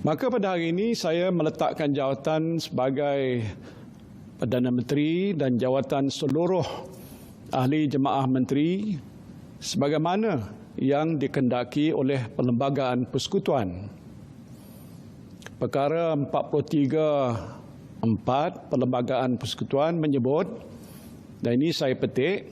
Maka pada hari ini saya meletakkan jawatan sebagai Perdana Menteri dan jawatan seluruh ahli jemaah menteri sebagaimana yang dikendaki oleh Perlembagaan Persekutuan. Perkara 43(4) Perlembagaan Persekutuan menyebut, dan ini saya petik,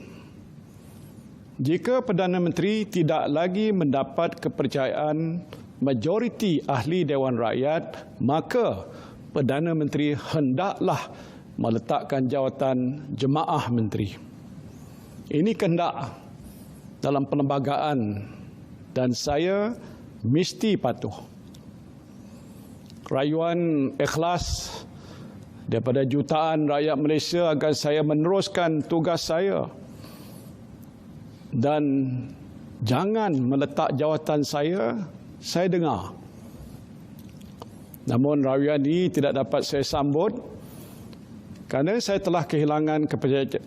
jika Perdana Menteri tidak lagi mendapat kepercayaan majoriti ahli Dewan Rakyat, maka Perdana Menteri hendaklah meletakkan jawatan jemaah menteri. Ini kehendak dalam perlembagaan dan saya mesti patuh. Rayuan ikhlas daripada jutaan rakyat Malaysia agar saya meneruskan tugas saya dan jangan meletak jawatan saya dengar. Namun rayuan ini tidak dapat saya sambut kerana saya telah kehilangan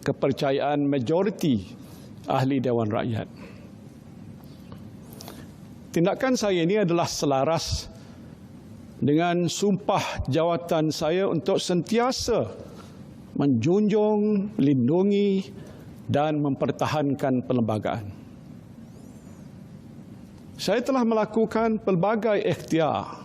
kepercayaan majoriti ahli Dewan Rakyat. Tindakan saya ini adalah selaras dengan sumpah jawatan saya untuk sentiasa menjunjung, melindungi dan mempertahankan perlembagaan. Saya telah melakukan pelbagai ikhtiar.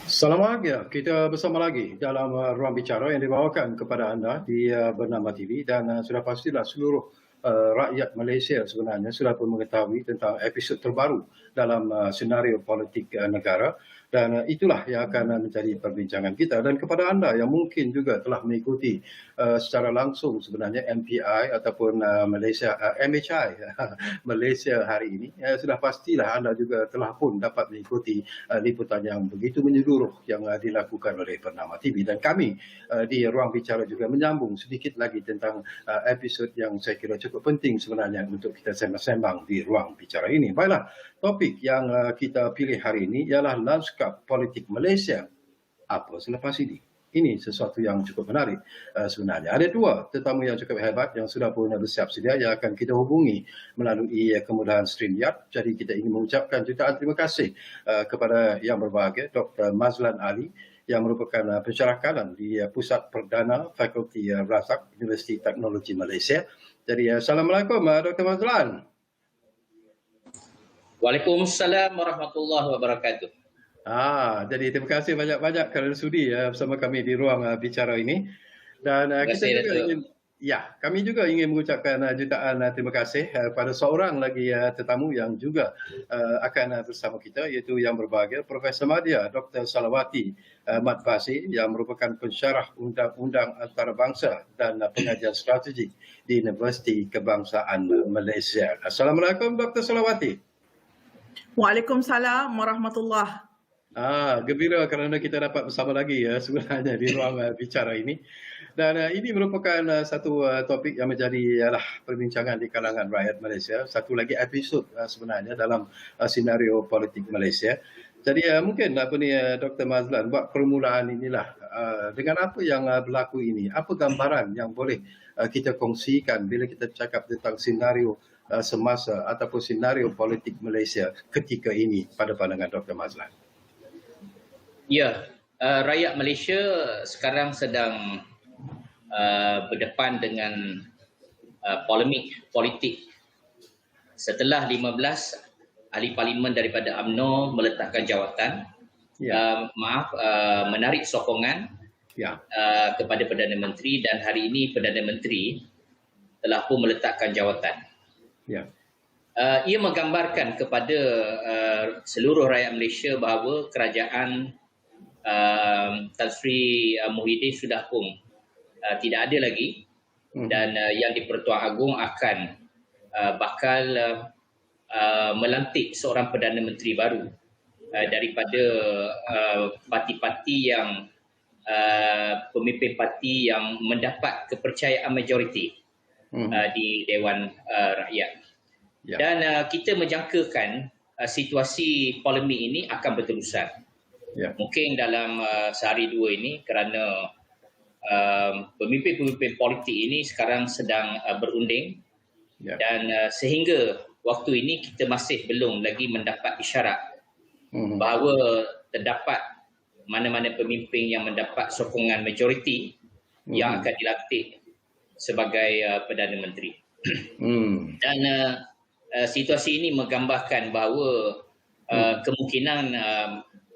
Selamat pagi, kita bersama lagi dalam ruang bicara yang dibawakan kepada anda di Bernama TV dan sudah pastilah seluruh rakyat Malaysia sebenarnya sudah pun mengetahui tentang episod terbaru dalam senario politik negara dan itulah yang akan menjadi perbincangan kita. Dan kepada anda yang mungkin juga telah mengikuti secara langsung sebenarnya MPI ataupun Malaysia MHI Malaysia hari ini, sudah pastilah anda juga telah pun dapat mengikuti liputan yang begitu menyeluruh yang dilakukan oleh Bernama TV. Dan kami di ruang bicara juga menyambung sedikit lagi tentang episod yang saya kira cukup penting sebenarnya untuk kita sembang-sembang di ruang bicara ini. Baiklah, topik yang kita pilih hari ini ialah lanskap politik Malaysia apa selepas ini. Ini sesuatu yang cukup menarik sebenarnya. Ada dua tetamu yang cukup hebat yang sudah pun bersiap sedia yang akan kita hubungi melalui kemudahan StreamYard. Jadi kita ingin mengucapkan jutaan terima kasih kepada yang berbahagia, Dr. Mazlan Ali, yang merupakan pensyarah kanan di Pusat Perdana Fakulti Razak Universiti Teknologi Malaysia. Jadi Assalamualaikum Dr. Mazlan. Waalaikumsalam warahmatullahi wabarakatuh. Jadi terima kasih banyak-banyak kerana sudi bersama kami di ruang bicara ini. Dan kami juga ingin mengucapkan jutaan terima kasih pada seorang lagi tetamu yang juga akan bersama kita, iaitu yang berbahagia Profesor Madya Dr. Salawati Mat Basi, yang merupakan pensyarah undang-undang antarabangsa dan pengajar strategi di Universiti Kebangsaan Malaysia. Assalamualaikum Dr. Salawati. Waalaikumsalam warahmatullahi. Gembira kerana kita dapat bersama lagi sebenarnya di ruang bicara ini. Dan ini merupakan satu topik yang menjadi perbincangan di kalangan rakyat Malaysia. Satu lagi episod sebenarnya dalam senario politik Malaysia. Jadi mungkin Dr. Mazlan buat permulaan inilah dengan apa yang berlaku ini. Apa gambaran yang boleh kita kongsikan bila kita cakap tentang senario semasa ataupun senario politik Malaysia ketika ini pada pandangan Dr. Mazlan? Ya, rakyat Malaysia sekarang sedang berdepan dengan polemik politik setelah 15 ahli parlimen daripada UMNO meletakkan jawatan, menarik sokongan kepada Perdana Menteri, dan hari ini Perdana Menteri telah pun meletakkan jawatan. Ia menggambarkan kepada seluruh rakyat Malaysia bahawa kerajaan Tan Sri Muhyiddin sudah pun tidak ada lagi, dan yang di-Pertuan Agong akan bakal melantik seorang Perdana Menteri baru daripada parti-parti yang pemimpin parti yang mendapat kepercayaan majoriti di Dewan Rakyat. Dan kita menjangkakan situasi polemik ini akan berterusan. Mungkin dalam sehari dua ini, kerana pemimpin-pemimpin politik ini sekarang sedang berunding, dan sehingga waktu ini kita masih belum lagi mendapat isyarat bahawa terdapat mana-mana pemimpin yang mendapat sokongan majoriti yang akan dilantik sebagai Perdana Menteri. Dan situasi ini menggambarkan bahawa kemungkinan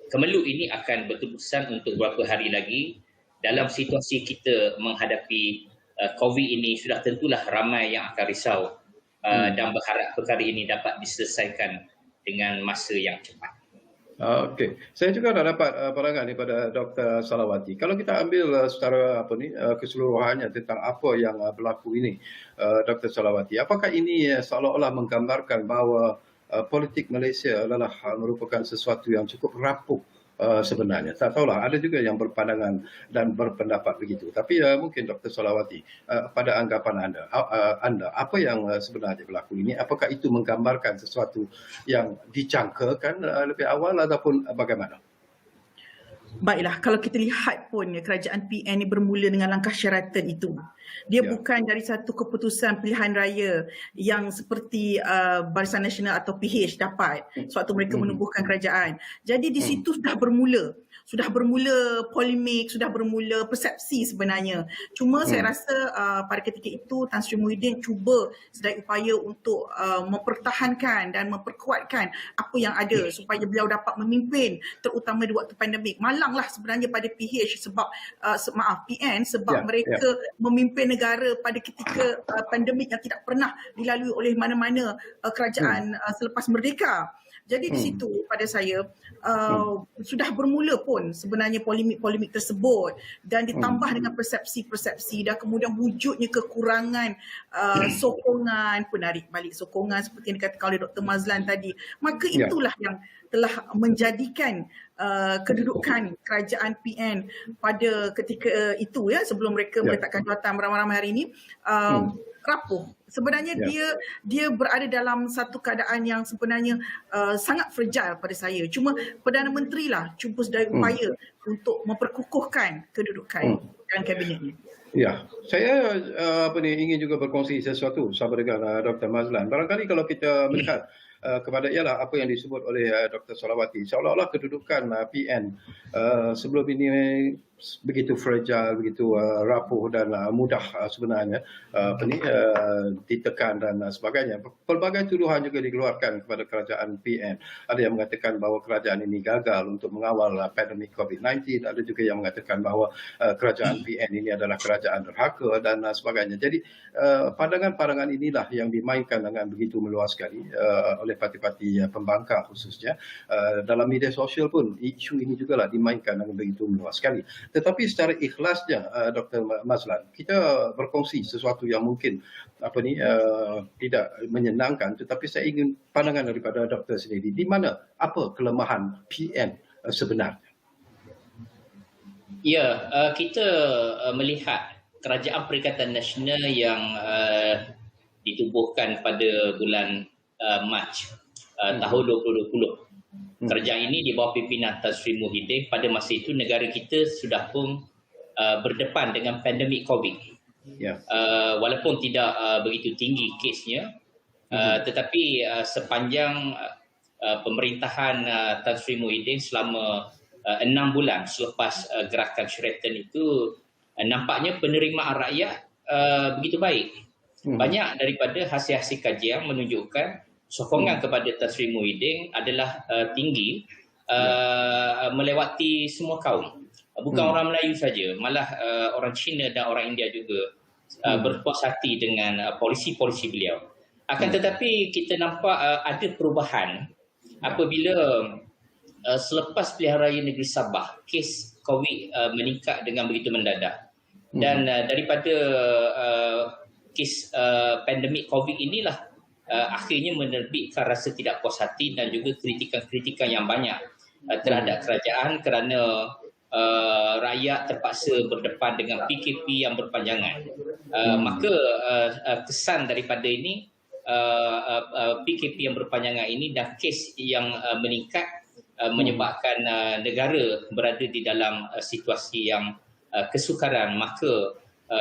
Kemeluk ini akan berterusan untuk beberapa hari lagi. Dalam situasi kita menghadapi COVID ini, sudah tentulah ramai yang akan risau dan berharap perkara ini dapat diselesaikan dengan masa yang cepat. Okey, saya juga dah dapat pandangan daripada Dr. Salawati. Kalau kita ambil secara keseluruhannya tentang apa yang berlaku ini, Dr. Salawati, apakah ini seolah-olah menggambarkan bahawa politik Malaysia adalah merupakan sesuatu yang cukup rapuh sebenarnya? Tak tahulah, ada juga yang berpandangan dan berpendapat begitu. Tapi mungkin Dr. Salawati, pada anggapan anda, apa yang sebenarnya berlaku ini? Apakah itu menggambarkan sesuatu yang dicangkakan lebih awal ataupun bagaimana? Baiklah, kalau kita lihat pun kerajaan PN ini bermula dengan langkah syaratan itu. Dia bukan dari satu keputusan pilihan raya yang seperti Barisan Nasional atau PH dapat sewaktu mereka menubuhkan kerajaan. Jadi di situ sudah bermula polemik, sudah bermula persepsi sebenarnya. Cuma saya rasa pada ketika itu Tan Sri Muhyiddin cuba sedaya upaya untuk mempertahankan dan memperkuatkan apa yang ada supaya beliau dapat memimpin, terutama di waktu pandemik. Malanglah sebenarnya pada PH sebab PN sebab mereka memimpin negara pada ketika pandemik yang tidak pernah dilalui oleh mana-mana kerajaan selepas merdeka. Jadi di situ pada saya sudah bermula pun sebenarnya polemik-polemik tersebut dan ditambah dengan persepsi-persepsi dan kemudian wujudnya kekurangan sokongan, penarik balik sokongan seperti yang dikatakan oleh Dr. Mazlan tadi. Maka itulah yang telah menjadikan kedudukan kerajaan PN pada ketika itu sebelum mereka meletakkan jawatan beramai-ramai hari ini rapuh. Sebenarnya dia berada dalam satu keadaan yang sebenarnya sangat fragile pada saya. Cuma Perdana Menteri lah cuba sedaya upaya untuk memperkukuhkan kedudukan dan kabinetnya. Ya, saya ingin juga berkongsi sesuatu sama dengan Dr. Mazlan. Barangkali kalau kita melihat kepada ialah apa yang disebut oleh Dr. Salawati, seolah-olah kedudukan PN sebelum ini begitu fragile, begitu rapuh dan mudah sebenarnya ditekan dan sebagainya. Pelbagai tuduhan juga dikeluarkan kepada kerajaan PN. Ada yang mengatakan bahawa kerajaan ini gagal untuk mengawal pandemik COVID-19, ada juga yang mengatakan bahawa kerajaan PN ini adalah kerajaan derhaka dan sebagainya. Jadi pandangan-pandangan inilah yang dimainkan dengan begitu meluas sekali oleh parti-parti pembangkang khususnya. Dalam media sosial pun isu ini juga lah dimainkan dengan begitu meluas sekali. Tetapi secara ikhlasnya Dr. Mazlan, kita berkongsi sesuatu yang mungkin tidak menyenangkan, tetapi saya ingin pandangan daripada doktor sendiri. Di mana apa kelemahan PN sebenarnya? Ya, kita melihat Kerajaan Perikatan Nasional yang ditubuhkan pada bulan Mac tahun 2020. Kerajaan ini di bawah pimpinan Tan Sri Muhyiddin, pada masa itu negara kita sudah pun berdepan dengan pandemik COVID. Walaupun tidak begitu tinggi kesnya, tetapi sepanjang pemerintahan Tan Sri Muhyiddin selama 6 bulan selepas gerakan Sheraton itu, nampaknya penerimaan rakyat begitu baik. Banyak daripada hasil-hasil kajian menunjukkan sokongan kepada Tan Sri Muhyiddin adalah tinggi, melewati semua kaum. Bukan orang Melayu saja, malah orang Cina dan orang India juga berpuas hati dengan polisi-polisi beliau. Akan tetapi kita nampak ada perubahan apabila selepas pilihan raya negeri Sabah, kes COVID meningkat dengan begitu mendadak. Dan daripada kes pandemik COVID inilah akhirnya menerbitkan rasa tidak puas hati dan juga kritikan-kritikan yang banyak terhadap kerajaan kerana rakyat terpaksa berdepan dengan PKP yang berpanjangan. Maka kesan daripada ini, PKP yang berpanjangan ini dan kes yang meningkat menyebabkan negara berada di dalam situasi yang kesukaran. Maka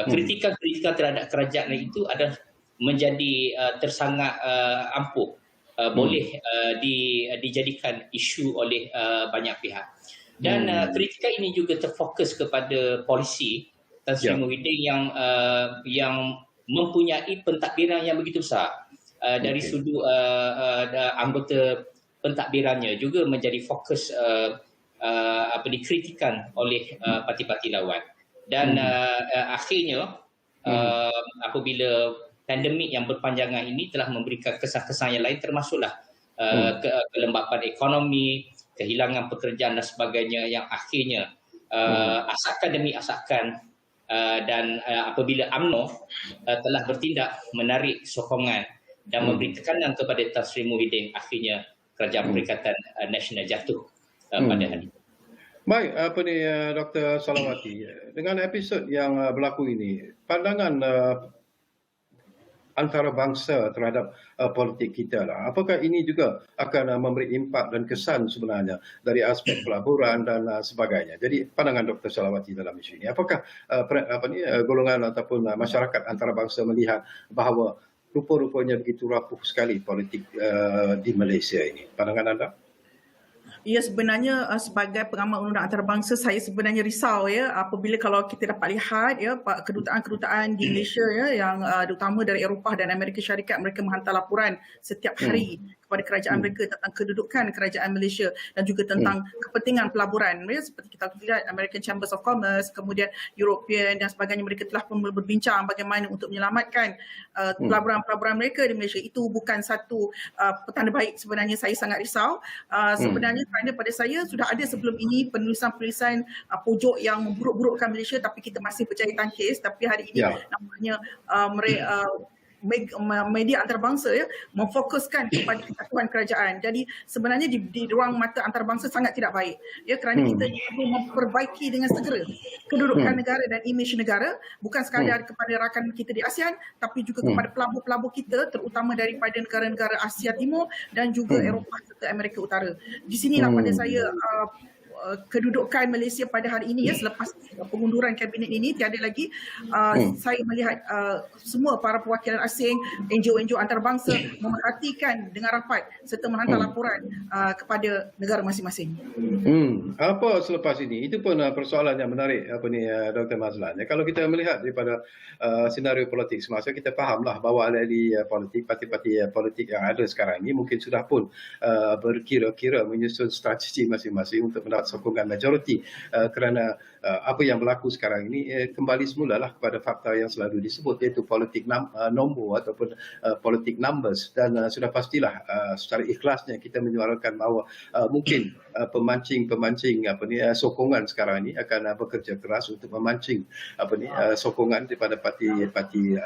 kritikan-kritikan terhadap kerajaan itu adalah menjadi tersangat ampuh boleh dijadikan isu oleh banyak pihak. Dan kritikan ini juga terfokus kepada polisi Tan Sri Muhyiddin yang mempunyai pentadbiran yang begitu besar. Dari sudut anggota pentadbirannya juga menjadi fokus dikritikan oleh parti-parti lawan. Dan akhirnya apabila pandemik yang berpanjangan ini telah memberikan kesan-kesan yang lain, termasuklah kelembapan ekonomi, kehilangan pekerjaan dan sebagainya, yang akhirnya asakan demi asakan dan apabila UMNO telah bertindak menarik sokongan dan memberi tekanan kepada Tan Sri Muhyiddin, akhirnya Kerajaan Perikatan Nasional jatuh pada hari ini. Baik, Dr. Salawati, dengan episod yang berlaku ini, pandangan antarabangsa terhadap politik kita lah. Apakah ini juga akan memberi impak dan kesan sebenarnya dari aspek pelaburan dan sebagainya. Jadi pandangan Dr. Salawati dalam isu ini, apakah golongan ataupun masyarakat antarabangsa melihat bahawa rupa-rupanya begitu rapuh sekali politik di Malaysia ini? Pandangan anda? Ya, sebenarnya sebagai pengamat undang-undang antarabangsa, saya sebenarnya risau ya apabila kalau kita dapat lihat ya kedutaan-kedutaan di Malaysia ya yang terutama dari Eropah dan Amerika Syarikat, mereka menghantar laporan setiap hari kepada kerajaan mereka tentang kedudukan kerajaan Malaysia dan juga tentang kepentingan pelaburan ya, seperti kita lihat American Chambers of Commerce, kemudian European dan sebagainya, mereka telah pun berbincang bagaimana untuk menyelamatkan pelaburan-pelaburan mereka di Malaysia. Itu bukan satu petanda baik sebenarnya. Saya sangat risau sebenarnya kerana pada saya sudah ada sebelum ini penulisan-penulisan pojok yang memburuk-burukkan Malaysia, tapi kita masih percaya tangkis. Tapi hari ini nampaknya media antarabangsa ya memfokuskan kepada kesatuan kerajaan. Jadi sebenarnya di ruang mata antarabangsa sangat tidak baik ya, kerana kita perlu memperbaiki dengan segera kedudukan negara dan imej negara, bukan sekadar kepada rakan kita di ASEAN tapi juga kepada pelabur-pelabur kita, terutama daripada negara-negara Asia Timur dan juga Eropah serta Amerika Utara. Di sinilah pada saya kedudukan Malaysia pada hari ini ya, selepas pengunduran kabinet ini tiada lagi saya melihat semua para perwakilan asing, NGO-NGO antarabangsa memerhatikan dengan rapat serta menghantar laporan kepada negara masing-masing. Apa selepas ini? Itu pun persoalan yang menarik Dr. Mazlan. Kalau kita melihat daripada senario politik semasa, kita fahamlah bahawa ahli politik, parti-parti politik yang ada sekarang ini mungkin sudah pun berkira-kira menyusun strategi masing-masing untuk mendapat sokongan majoriti, kerana apa yang berlaku sekarang ini kembali semulalah kepada fakta yang selalu disebut, iaitu politik nombor ataupun politik numbers. Dan sudah pastilah secara ikhlasnya kita menyuarakan bahawa mungkin pemancing sokongan sekarang ini akan bekerja keras untuk memancing sokongan daripada parti-parti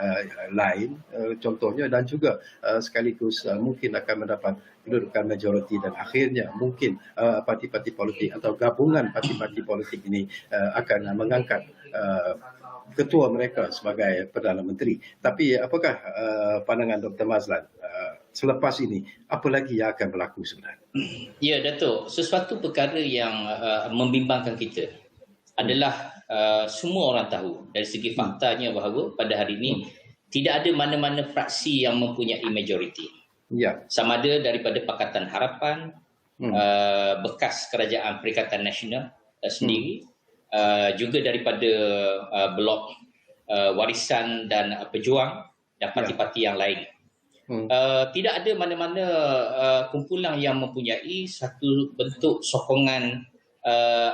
lain contohnya, dan juga sekaligus mungkin akan mendapat kedudukan majoriti, dan akhirnya mungkin parti-parti politik atau gabungan parti-parti politik ini akan mengangkat ketua mereka sebagai Perdana Menteri. Tapi apakah pandangan Dr. Mazlan selepas ini, apa lagi yang akan berlaku sebenarnya? Ya, Datuk, sesuatu perkara yang membimbangkan kita adalah semua orang tahu dari segi faktanya bahawa pada hari ini tidak ada mana-mana fraksi yang mempunyai majoriti. Ya. Sama ada daripada Pakatan Harapan, bekas Kerajaan Perikatan Nasional sendiri, juga daripada blok Warisan dan Pejuang dan parti-parti yang lain. Tidak ada mana-mana kumpulan yang mempunyai satu bentuk sokongan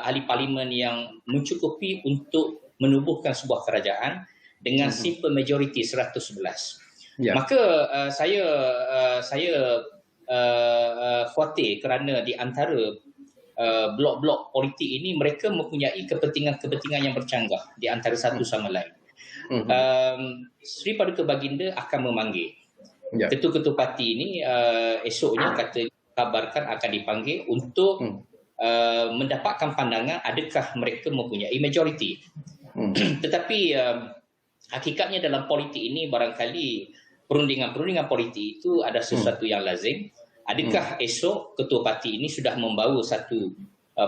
ahli parlimen yang mencukupi untuk menubuhkan sebuah kerajaan dengan simple majority 111. Ya. Maka saya khawatir kerana di antara blok-blok politik ini mereka mempunyai kepentingan-kepentingan yang bercanggah di antara satu sama lain. Sri Paduka Baginda akan memanggil ketua-ketua parti ini, esoknya kabarkan akan dipanggil untuk mendapatkan pandangan adakah mereka mempunyai majoriti. Tetapi hakikatnya dalam politik ini barangkali perundingan politik itu ada sesuatu yang lazim. Adakah esok ketua parti ini sudah membawa satu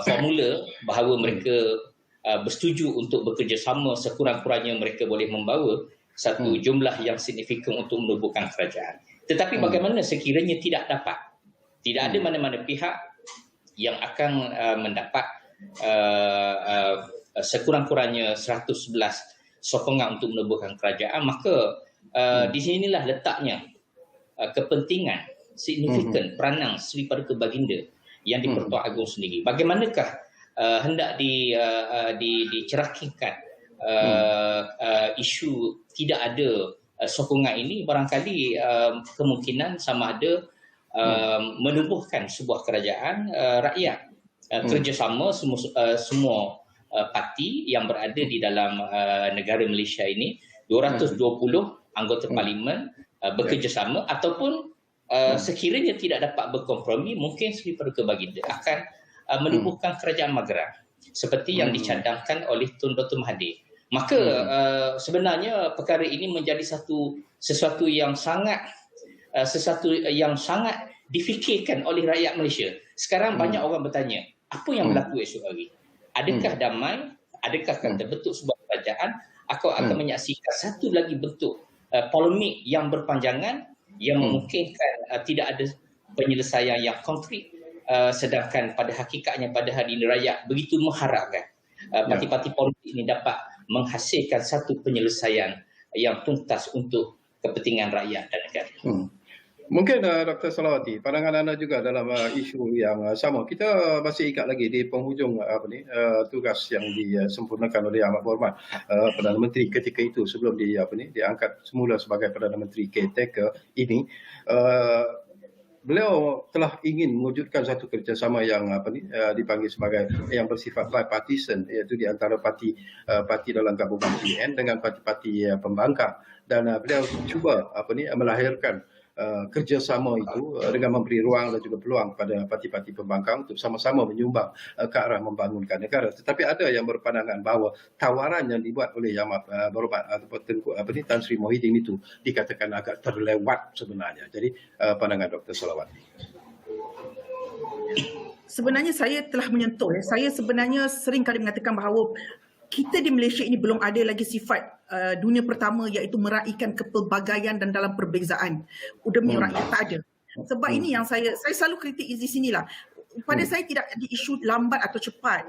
formula bahawa mereka bersetuju untuk bekerjasama, sekurang-kurangnya mereka boleh membawa satu jumlah yang signifikan untuk menubuhkan kerajaan. Tetapi bagaimana sekiranya tidak dapat? Tidak ada mana-mana pihak yang akan mendapat sekurang-kurangnya 111 sokongan untuk menubuhkan kerajaan, maka di sinilah letaknya kepentingan signifikan peranan Sri Paduka Baginda yang di-Pertuan Agong sendiri. Bagaimanakah hendak dicerahkan isu tidak ada sokongan ini? Barangkali kemungkinan sama ada menubuhkan sebuah kerajaan rakyat, kerjasama semua parti yang berada di dalam negara Malaysia ini, 220 anggota parlimen bekerjasama, ataupun sekiranya tidak dapat berkompromi, mungkin Sri Paduka Baginda akan menubuhkan kerajaan Mageran seperti yang dicadangkan oleh Tun Dr. Mahathir. Maka sebenarnya perkara ini menjadi sesuatu yang sangat difikirkan oleh rakyat Malaysia. Sekarang banyak orang bertanya, apa yang berlaku esok hari? Adakah damai? Adakah akan terbentuk sebuah kerajaan? Atau akan menyaksikan satu lagi bentuk polemik yang berpanjangan yang memungkinkan tidak ada penyelesaian yang konkret, sedangkan pada hakikatnya pada hari ini rakyat begitu mengharapkan parti-parti politik ini dapat menghasilkan satu penyelesaian yang tuntas untuk kepentingan rakyat dan negara. Mungkin Dr. Salawati, pandangan anda juga dalam isu yang sama. Kita masih ingat lagi di penghujung tugas yang disempurnakan oleh Amat Berhormat Perdana Menteri ketika itu, sebelum diangkat semula sebagai Perdana Menteri caretaker ini, beliau telah ingin mewujudkan satu kerjasama yang dipanggil sebagai yang bersifat bipartisan, iaitu di antara parti dalam gabungan PN dengan parti-parti pembangkang, dan beliau cuba melahirkan kerjasama itu dengan memberi ruang dan juga peluang pada parti-parti pembangkang untuk sama-sama menyumbang ke arah membangunkan negara. Tetapi ada yang berpandangan bahawa tawaran yang dibuat oleh Amat Berhormat ataupun Tan Sri Muhyiddin itu dikatakan agak terlewat sebenarnya. Jadi pandangan Dr. Salawati. Sebenarnya saya telah menyentuh. Saya sebenarnya sering kali mengatakan bahawa kita di Malaysia ini belum ada lagi sifat dunia pertama, iaitu meraihkan kepelbagaian dan dalam perbezaan. Demi rakyat tak ada. Sebab ini yang saya selalu kritik di sinilah. Pada saya tidak ada isu lambat atau cepat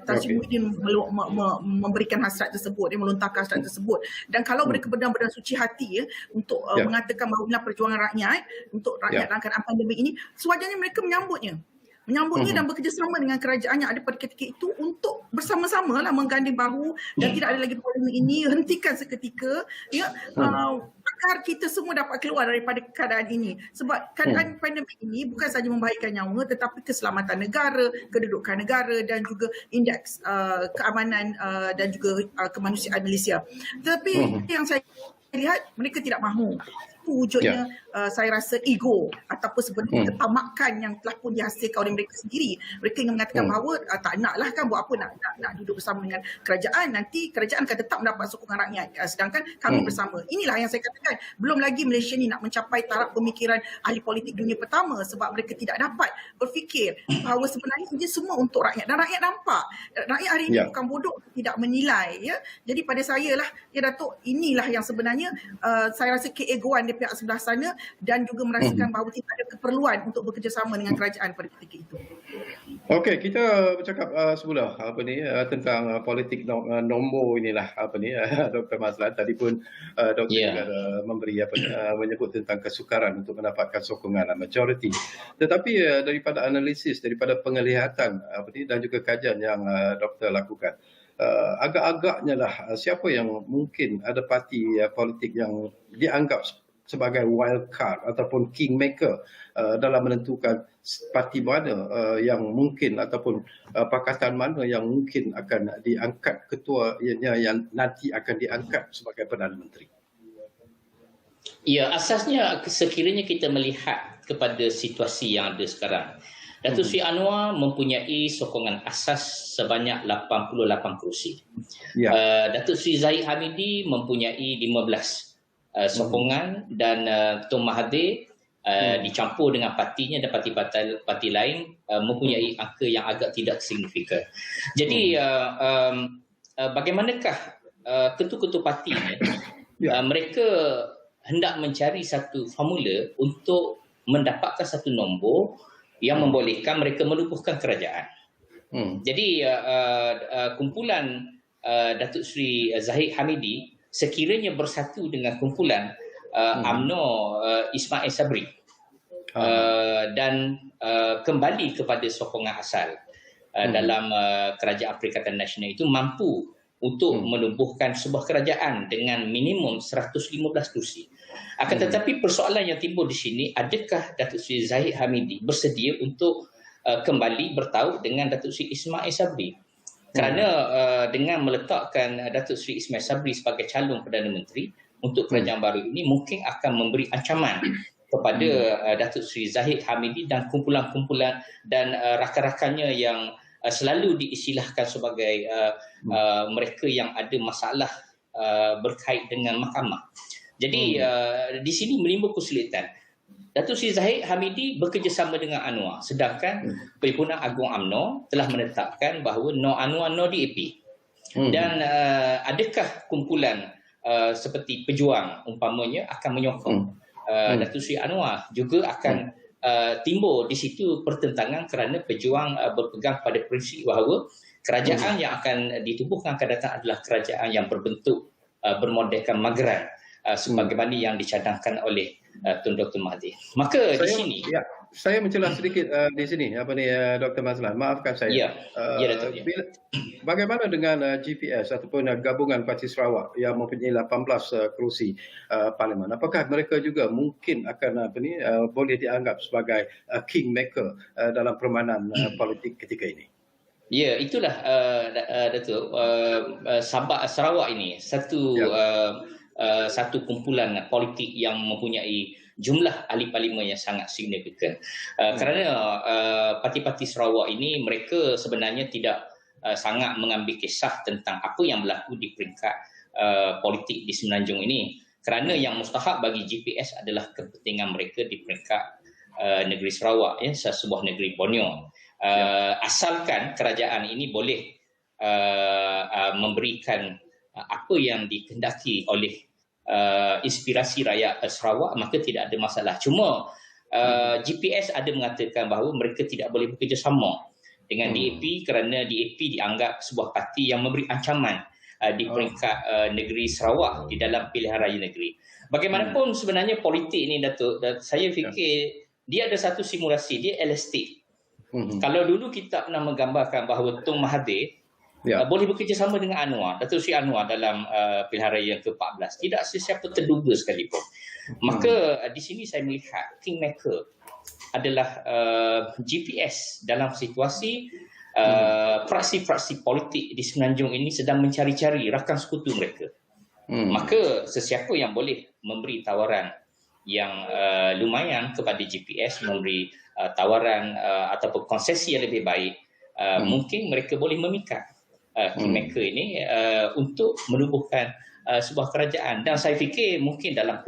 Tan Sri Muhyiddin memberikan hasrat tersebut, dia melontarkan hasrat tersebut. Dan kalau mereka benar-benar suci hati untuk mengatakan bahawa inilah perjuangan rakyat untuk rakyat dalam keadaan pandemik ini, sewajarnya mereka menyambutnya dan bekerjasama dengan kerajaan yang ada pada ketika itu untuk bersama-sama lah mengganding bahu dan tidak ada lagi polemik ini, hentikan seketika agar kita semua dapat keluar daripada keadaan ini. Sebab keadaan pandemik ini bukan sahaja membahayakan nyawa, tetapi keselamatan negara, kedudukan negara dan juga indeks keamanan dan juga kemanusiaan Malaysia. Tetapi yang saya lihat, mereka tidak mahu. Itu wujudnya saya rasa ego ataupun sebenarnya ketamakan yang telah pun dihasilkan oleh mereka sendiri. Mereka ingin mengatakan bahawa tak naklah kan, buat apa nak duduk bersama dengan kerajaan, nanti kerajaan akan tetap mendapat sokongan rakyat, sedangkan kami bersama. Inilah yang saya katakan, belum lagi Malaysia ni nak mencapai taraf pemikiran ahli politik dunia pertama, sebab mereka tidak dapat berfikir bahawa sebenarnya ini semua untuk rakyat, dan rakyat nampak. Rakyat hari ini bukan bodoh, tidak menilai. Jadi pada saya lah, Datuk, inilah yang sebenarnya saya rasa keegoan pihak sebelah sana, dan juga merasakan bahawa tidak ada keperluan untuk bekerjasama dengan kerajaan pada ketika itu. Okey, kita bercakap semula tentang politik nombor inilah Dr. Mazlan tadi pun Dr. memberi menyebut tentang kesukaran untuk mendapatkan sokongan majoriti. Tetapi daripada analisis, daripada penglihatan dan juga kajian yang Dr. lakukan, agak-agaknya lah siapa yang mungkin ada parti politik yang dianggap sebagai wild card ataupun kingmaker dalam menentukan parti mana yang mungkin ataupun pakatan mana yang mungkin akan diangkat ketuanya yang nanti akan diangkat sebagai Perdana Menteri. Ya, asasnya sekiranya kita melihat kepada situasi yang ada sekarang, Datuk Seri Anwar mempunyai sokongan asas sebanyak 88 kerusi. Datuk Seri Zahid Hamidi mempunyai 15 sokongan, dan Tun Mahathir dicampur dengan partinya dan parti lain mempunyai angka yang agak tidak signifikan. Jadi bagaimanakah ketua-ketua parti ini mereka hendak mencari satu formula untuk mendapatkan satu nombor yang membolehkan mereka menubuhkan kerajaan. Jadi kumpulan Datuk Seri Zahid Hamidi sekiranya bersatu dengan kumpulan UMNO Ismail Sabri dan kembali kepada sokongan asal dalam Kerajaan Perikatan Nasional itu mampu untuk menubuhkan sebuah kerajaan dengan minimum 115 kursi. Akan tetapi persoalan yang timbul di sini, adakah Datuk Seri Zahid Hamidi bersedia untuk kembali bertaut dengan Datuk Seri Ismail Sabri? Kerana dengan meletakkan Datuk Seri Ismail Sabri sebagai calon Perdana Menteri untuk kerajaan baru ini mungkin akan memberi ancaman kepada Datuk Seri Zahid Hamidi dan kumpulan-kumpulan dan rakan-rakannya yang selalu diistilahkan sebagai mereka yang ada masalah berkait dengan mahkamah. Jadi di sini menimbul kesulitan. Datuk Seri Zahid Hamidi bekerjasama dengan Anwar, sedangkan Perhimpunan Agung UMNO telah menetapkan bahawa no Anwar, no DAP. Dan adakah kumpulan seperti Pejuang umpamanya akan menyokong Datuk Seri Anwar? Juga akan timbul di situ pertentangan kerana Pejuang berpegang pada prinsip bahawa kerajaan yang akan ditubuhkan akan datang adalah kerajaan yang berbentuk bermodelkan mageran sebagaimana yang dicadangkan oleh Tun Dr. Mahathir. Maka di sini saya mencelah sedikit di sini Dr. Mazlan, maafkan saya. Bagaimana dengan GPS ataupun gabungan Parti Sarawak yang mempunyai 18 kerusi parlimen? Apakah mereka juga mungkin akan boleh dianggap sebagai kingmaker dalam permainan politik ketika ini? Ya, itulah Datuk, Sabah Sarawak ini satu kumpulan politik yang mempunyai jumlah ahli parlimen yang sangat signifikan. Kerana parti-parti Sarawak ini mereka sebenarnya tidak sangat mengambil kisah tentang apa yang berlaku di peringkat politik di Semenanjung ini. Kerana yang mustahak bagi GPS adalah kepentingan mereka di peringkat negeri Sarawak, sebuah negeri Borneo. Asalkan kerajaan ini boleh memberikan apa yang dikehendaki oleh inspirasi rakyat Sarawak, maka tidak ada masalah. Cuma GPS ada mengatakan bahawa mereka tidak boleh bekerjasama dengan DAP kerana DAP dianggap sebuah parti yang memberi ancaman di peringkat negeri Sarawak di dalam pilihan raya negeri. Bagaimanapun sebenarnya politik ini, Datuk, saya fikir dia ada satu simulasi, dia elastik. Kalau dulu kita pernah menggambarkan bahawa Tun Mahathir boleh bekerjasama dengan Anwar, Datuk Seri Anwar dalam pilihan raya yang ke-14. Tidak sesiapa terduga sekalipun. Maka di sini saya melihat kingmaker adalah GPS dalam situasi fraksi-fraksi politik di Semenanjung ini sedang mencari-cari rakan sekutu mereka. Maka sesiapa yang boleh memberi tawaran yang lumayan kepada GPS, memberi tawaran ataupun konsesi yang lebih baik, mungkin mereka boleh memikat kingmaker ini untuk menubuhkan sebuah kerajaan. Dan saya fikir mungkin dalam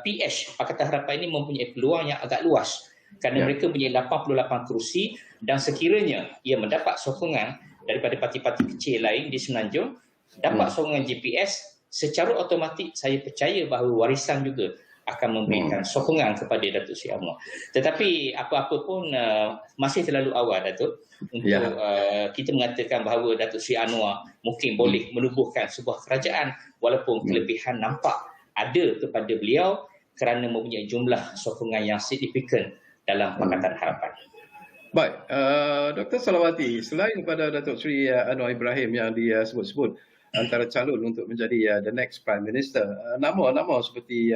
PH, Pakatan Harapan ini mempunyai peluang yang agak luas kerana mereka mempunyai 88 kerusi dan sekiranya ia mendapat sokongan daripada parti-parti kecil lain di Semenanjung, dapat sokongan GPS, secara automatik saya percaya bahawa warisan juga akan memberikan sokongan kepada Datuk Seri Anwar. Tetapi apa-apa pun masih terlalu awal, Datuk, untuk kita mengatakan bahawa Datuk Seri Anwar mungkin boleh menubuhkan sebuah kerajaan walaupun kelebihan nampak ada kepada beliau kerana mempunyai jumlah sokongan yang signifikan dalam Pakatan Harapan. Baik, Dr. Salawati, selain pada Datuk Seri Anwar Ibrahim yang dia sebut-sebut antara calon untuk menjadi the next Prime Minister, nama-nama seperti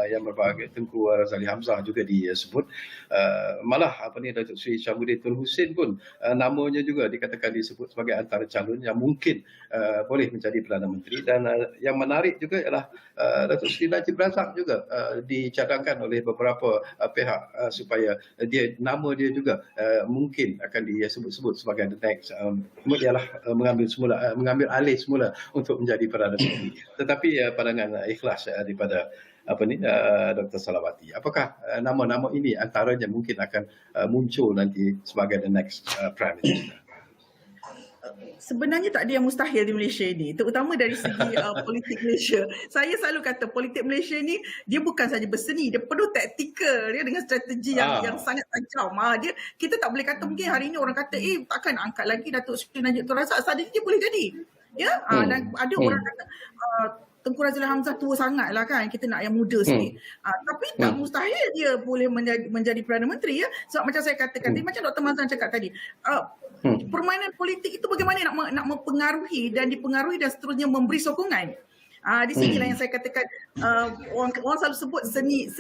yang berbagai Tengku Razali Hamzah juga disebut, malah Datuk Seri Syamuddin Tun Hussein pun namanya juga dikatakan disebut sebagai antara calon yang mungkin boleh menjadi Perdana Menteri. Dan yang menarik juga ialah Datuk Seri Najib Razak juga dicadangkan oleh beberapa pihak supaya nama dia juga mungkin akan disebut-sebut sebagai the next, ialah mengambil alih semula untuk menjadi Perdana Menteri. Tetapi pandangan ikhlas daripada Dr. Salawati, apakah nama-nama ini antaranya mungkin akan muncul nanti sebagai the next Prime Minister? sebenarnya tak ada yang mustahil di Malaysia ni, terutama dari segi politik Malaysia. Saya selalu kata politik Malaysia ni dia bukan saja berseni, dia penuh taktikal, dia dengan strategi yang sangat tajam. Kita tak boleh kata mungkin hari ni orang kata takkan nak angkat lagi Datuk Seri Najib Tun Razak, sahaja dia boleh jadi. Ya, dan ada orang kata Tengku Razak Hamzah tua sangat lah kan, kita nak yang muda sikit. Tapi tak mustahil dia boleh menjadi Perdana Menteri ya. Sebab macam saya katakan tadi, macam Dr. Mazlan cakap tadi, permainan politik itu bagaimana nak mempengaruhi dan dipengaruhi dan seterusnya memberi sokongan. Di sinilah yang saya katakan orang selalu sebut seni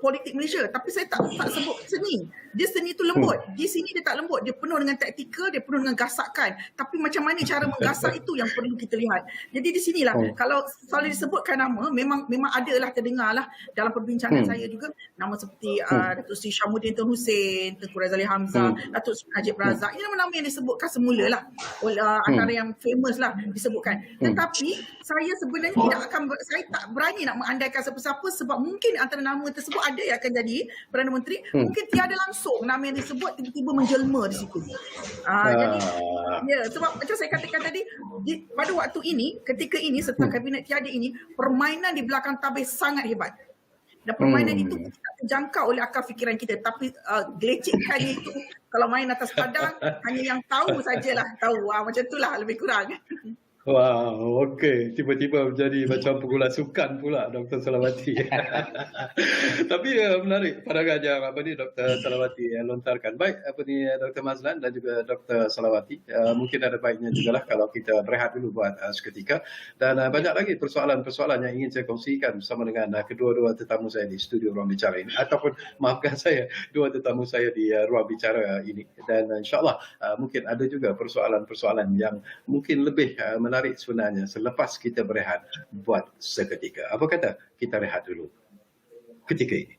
politik Malaysia, tapi saya tak sebut seni. Dia seni itu lembut. Di sini dia tak lembut, dia penuh dengan taktikal, dia penuh dengan gasakan. Tapi macam mana cara menggasak itu yang perlu kita lihat. Jadi di sinilah kalau selalu disebutkan nama, memang adalah terdengarlah dalam perbincangan saya juga nama seperti Datuk Seri Syamuddin Tun Hussein, Tengku Razak Hamzah, Datuk Seri Najib Razak. Ini nama-nama yang disebutkan semula lah, antara yang famous lah disebutkan. Tetapi saya sebenarnya saya tak berani nak mengandaikan siapa-siapa, sebab mungkin antara nama tersebut ada yang akan jadi Perdana Menteri, mungkin tiada langsung nama yang disebut tiba-tiba menjelma di situ. Jadi sebab macam saya katakan tadi, pada waktu ini, ketika ini setelah kabinet tiada ini, permainan di belakang tabir sangat hebat. Dan permainan itu tidak terjangkau oleh akal fikiran kita, tapi gelecikkannya itu kalau main atas padang hanya yang tahu sajalah tahu. Macam itulah lebih kurang. Wow, okey. Tiba-tiba menjadi macam pengulas sukan pula Dr. Salawati. Tapi menarik pandangan yang Dr. Salawati lontarkan. Baik, Dr. Mazlan dan juga Dr. Salawati. Mungkin ada baiknya jugalah kalau kita berehat dulu buat seketika. Dan banyak lagi persoalan-persoalan yang ingin saya kongsikan bersama dengan kedua-dua tetamu saya di studio Ruang Bicara ini. Ataupun maafkan saya, dua tetamu saya di Ruang Bicara ini. Dan insyaAllah mungkin ada juga persoalan-persoalan yang mungkin lebih menarik sebenarnya selepas kita berehat buat seketika. Apa kata kita rehat dulu ketika ini?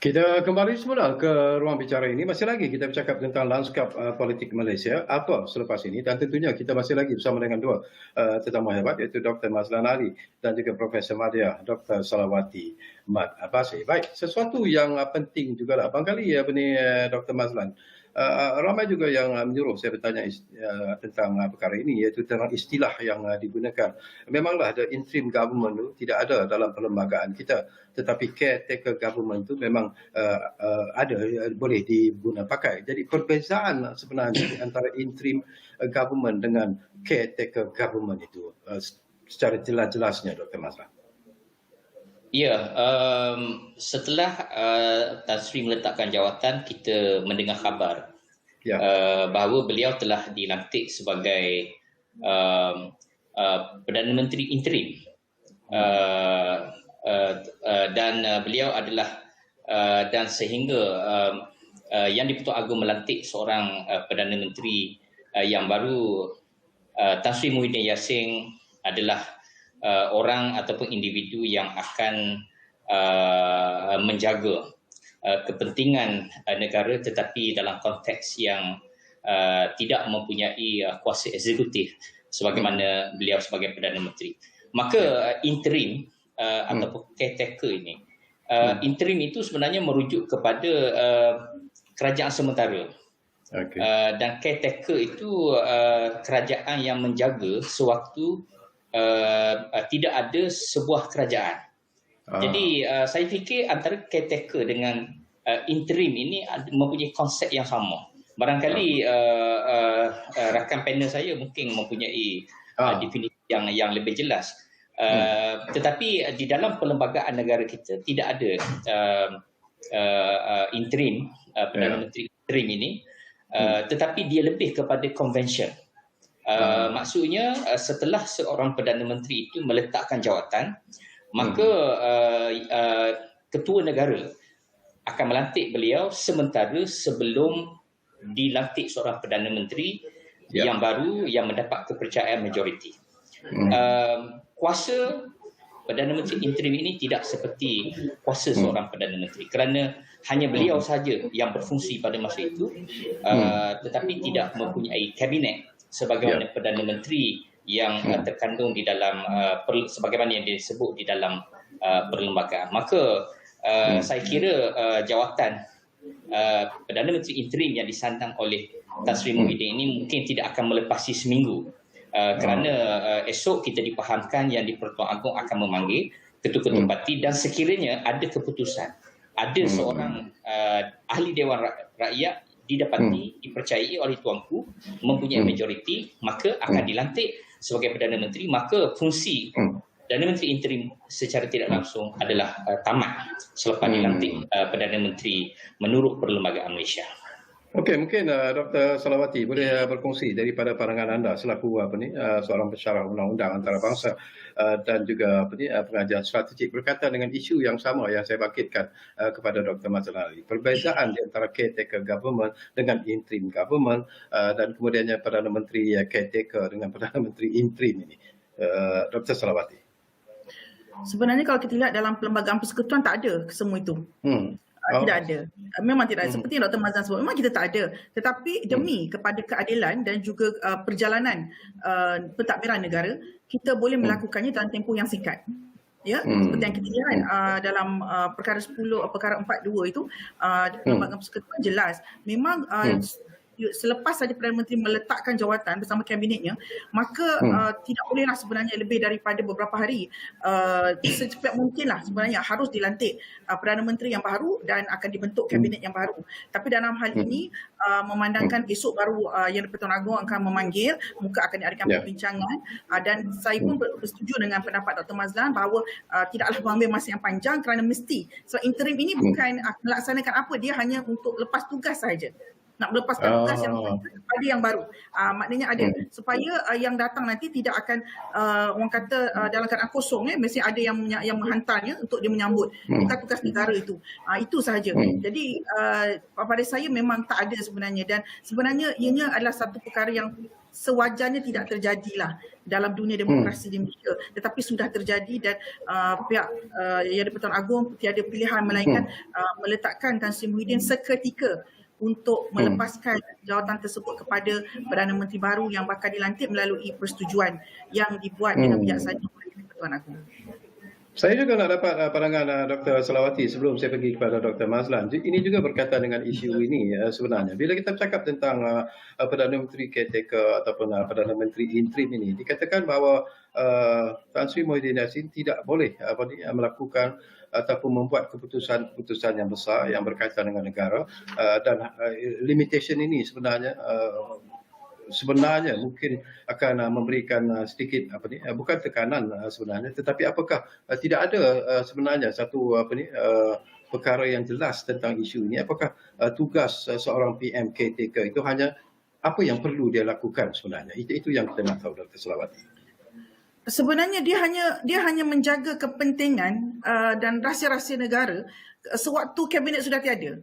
Kita kembali semula ke Ruang Bicara ini. Masih lagi kita bercakap tentang lanskap politik Malaysia apa selepas ini, dan tentunya kita masih lagi bersama dengan dua tetamu hebat, iaitu Dr. Mazlan Ali dan juga Profesor Madya Dr. Salawati Mat Abbasi. Baik, sesuatu yang penting juga lah barangkali Dr. Mazlan. Ramai juga yang menyuruh saya bertanya tentang perkara ini, iaitu tentang istilah yang digunakan. Memanglah the interim government itu tidak ada dalam perlembagaan kita, tetapi caretaker government itu memang ada, boleh digunakan pakai. Jadi perbezaan sebenarnya antara interim government dengan caretaker government itu secara jelas-jelasnya, Dr. Mazlan. Ya, setelah Tan Sri meletakkan jawatan, kita mendengar khabar bahawa beliau telah dilantik sebagai Perdana Menteri interim, dan beliau adalah dan sehingga Yang di-Pertuan Agong melantik seorang Perdana Menteri yang baru, Tan Sri Muhyiddin Yassin adalah orang ataupun individu yang akan menjaga kepentingan negara, tetapi dalam konteks yang tidak mempunyai kuasa eksekutif sebagaimana beliau sebagai Perdana Menteri. Maka interim ataupun caretaker ini, interim itu sebenarnya merujuk kepada kerajaan sementara. Okay. Dan caretaker itu kerajaan yang menjaga sewaktu tidak ada sebuah kerajaan. Jadi saya fikir antara caretaker dengan interim ini mempunyai konsep yang sama. Barangkali rakan panel saya mungkin mempunyai definisi yang lebih jelas. Tetapi di dalam perlembagaan negara kita tidak ada interim, Perdana Menteri interim ini, tetapi dia lebih kepada convention. Maksudnya setelah seorang Perdana Menteri itu meletakkan jawatan, maka ketua negara akan melantik beliau sementara sebelum dilantik seorang Perdana Menteri yang baru yang mendapat kepercayaan majoriti. Kuasa Perdana Menteri interim ini tidak seperti kuasa seorang Perdana Menteri, kerana hanya beliau sahaja yang berfungsi pada masa itu, tetapi tidak mempunyai kabinet sebagaimana Perdana Menteri yang terkandung di dalam sebagaimana yang disebut di dalam perlembagaan. Maka saya kira jawatan Perdana Menteri interim yang disandang oleh Tan Sri Muhyiddin ini mungkin tidak akan melepasi seminggu, kerana esok kita dipahamkan yang di Pertuan Agong akan memanggil ketua-ketua parti, dan sekiranya ada keputusan, ada seorang ahli Dewan Rakyat didapati dipercayai oleh Tuanku mempunyai majoriti, maka akan dilantik sebagai Perdana Menteri. Maka fungsi Perdana Menteri interim secara tidak langsung adalah tamat selepas dilantik Perdana Menteri menurut Perlembagaan Malaysia. Okey, mungkin Dr. Salawati boleh berkongsi daripada pandangan anda selaku seorang pensyarah undang-undang antarabangsa dan juga pengajar strategik berkaitan dengan isu yang sama yang saya bangkitkan kepada Dr. Mazlan Ali. Perbezaan di antara caretaker government dengan interim government dan kemudiannya Perdana Menteri caretaker dengan Perdana Menteri interim ini. Dr. Salawati. Sebenarnya kalau kita lihat dalam Perlembagaan Persekutuan tak ada semua itu. Tidak ada. Memang tidak ada. Seperti yang Dr. Mazlan sebut, memang kita tak ada. Tetapi demi kepada keadilan dan juga perjalanan pentadbiran negara, kita boleh melakukannya dalam tempoh yang singkat. Ya, seperti yang kita lihat dalam perkara 42 itu, Perlembagaan Persekutuan jelas. Memang selepas saja Perdana Menteri meletakkan jawatan bersama kabinetnya, maka tidak bolehlah sebenarnya lebih daripada beberapa hari. Secepat mungkinlah sebenarnya harus dilantik Perdana Menteri yang baru dan akan dibentuk kabinet yang baru. Tapi dalam hal ini memandangkan esok baru Yang di-Pertuan Agong akan memanggil, muka akan diadakan perbincangan, dan saya pun bersetuju dengan pendapat Dr. Mazlan bahawa tidaklah mengambil masa yang panjang kerana mesti. Sebab interim ini bukan melaksanakan apa, dia hanya untuk lepas tugas saja. Nak melepaskan tugas yang ada yang baru. Maknanya ada supaya yang datang nanti tidak akan orang kata dalam keadaan kosong, mesti ada yang menghantarnya untuk dia menyambut tugas negara itu. Itu sahaja. Jadi pada saya memang tak ada sebenarnya, dan sebenarnya ianya adalah satu perkara yang sewajarnya tidak terjadilah dalam dunia demokrasi di Malaysia, tetapi sudah terjadi, dan pihak Yang di-Pertuan Agong tiada pilihan melainkan meletakkan Tan Sri Muhyiddin seketika untuk melepaskan jawatan tersebut kepada Perdana Menteri baru yang bakal dilantik melalui persetujuan yang dibuat dengan bijaksana oleh Pertuan Agong. Saya juga nak dapat pandangan Dr. Salawati sebelum saya pergi kepada Dr. Mazlan. Ini juga berkaitan dengan isu ini sebenarnya. Bila kita bercakap tentang Perdana Menteri caretaker ataupun Perdana Menteri interim ini, dikatakan bahawa Tan Sri Muhyiddin Yassin tidak boleh melakukan ataupun membuat keputusan-keputusan yang besar yang berkaitan dengan negara, dan limitation ini sebenarnya mungkin akan memberikan sedikit bukan tekanan sebenarnya, tetapi apakah tidak ada sebenarnya satu perkara yang jelas tentang isu ini? Apakah tugas seorang PM caretaker itu hanya apa yang perlu dia lakukan sebenarnya? Itu yang kita nak tahu, Dr. Salawati. Sebenarnya dia hanya menjaga kepentingan dan rahsia-rahsia negara sewaktu kabinet sudah tiada.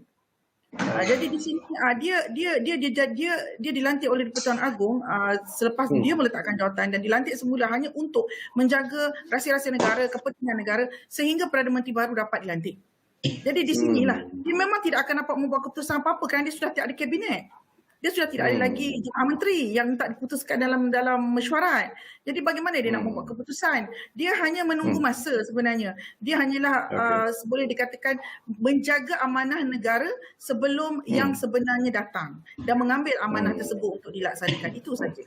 Jadi di sini dia dilantik oleh Pertuan Agong selepas dia meletakkan jawatan, dan dilantik semula hanya untuk menjaga rahsia-rahsia negara, kepentingan negara, sehingga Perdana Menteri baru dapat dilantik. Jadi di sinilah dia memang tidak akan dapat membuat keputusan apa-apa kerana dia sudah tidak ada kabinet. Dia sudah tidak ada lagi jemaah menteri yang tak diputuskan dalam mesyuarat. Jadi bagaimana dia nak membuat keputusan? Dia hanya menunggu masa sebenarnya. Dia hanyalah boleh dikatakan menjaga amanah negara sebelum yang sebenarnya datang dan mengambil amanah tersebut untuk dilaksanakan. Itu saja.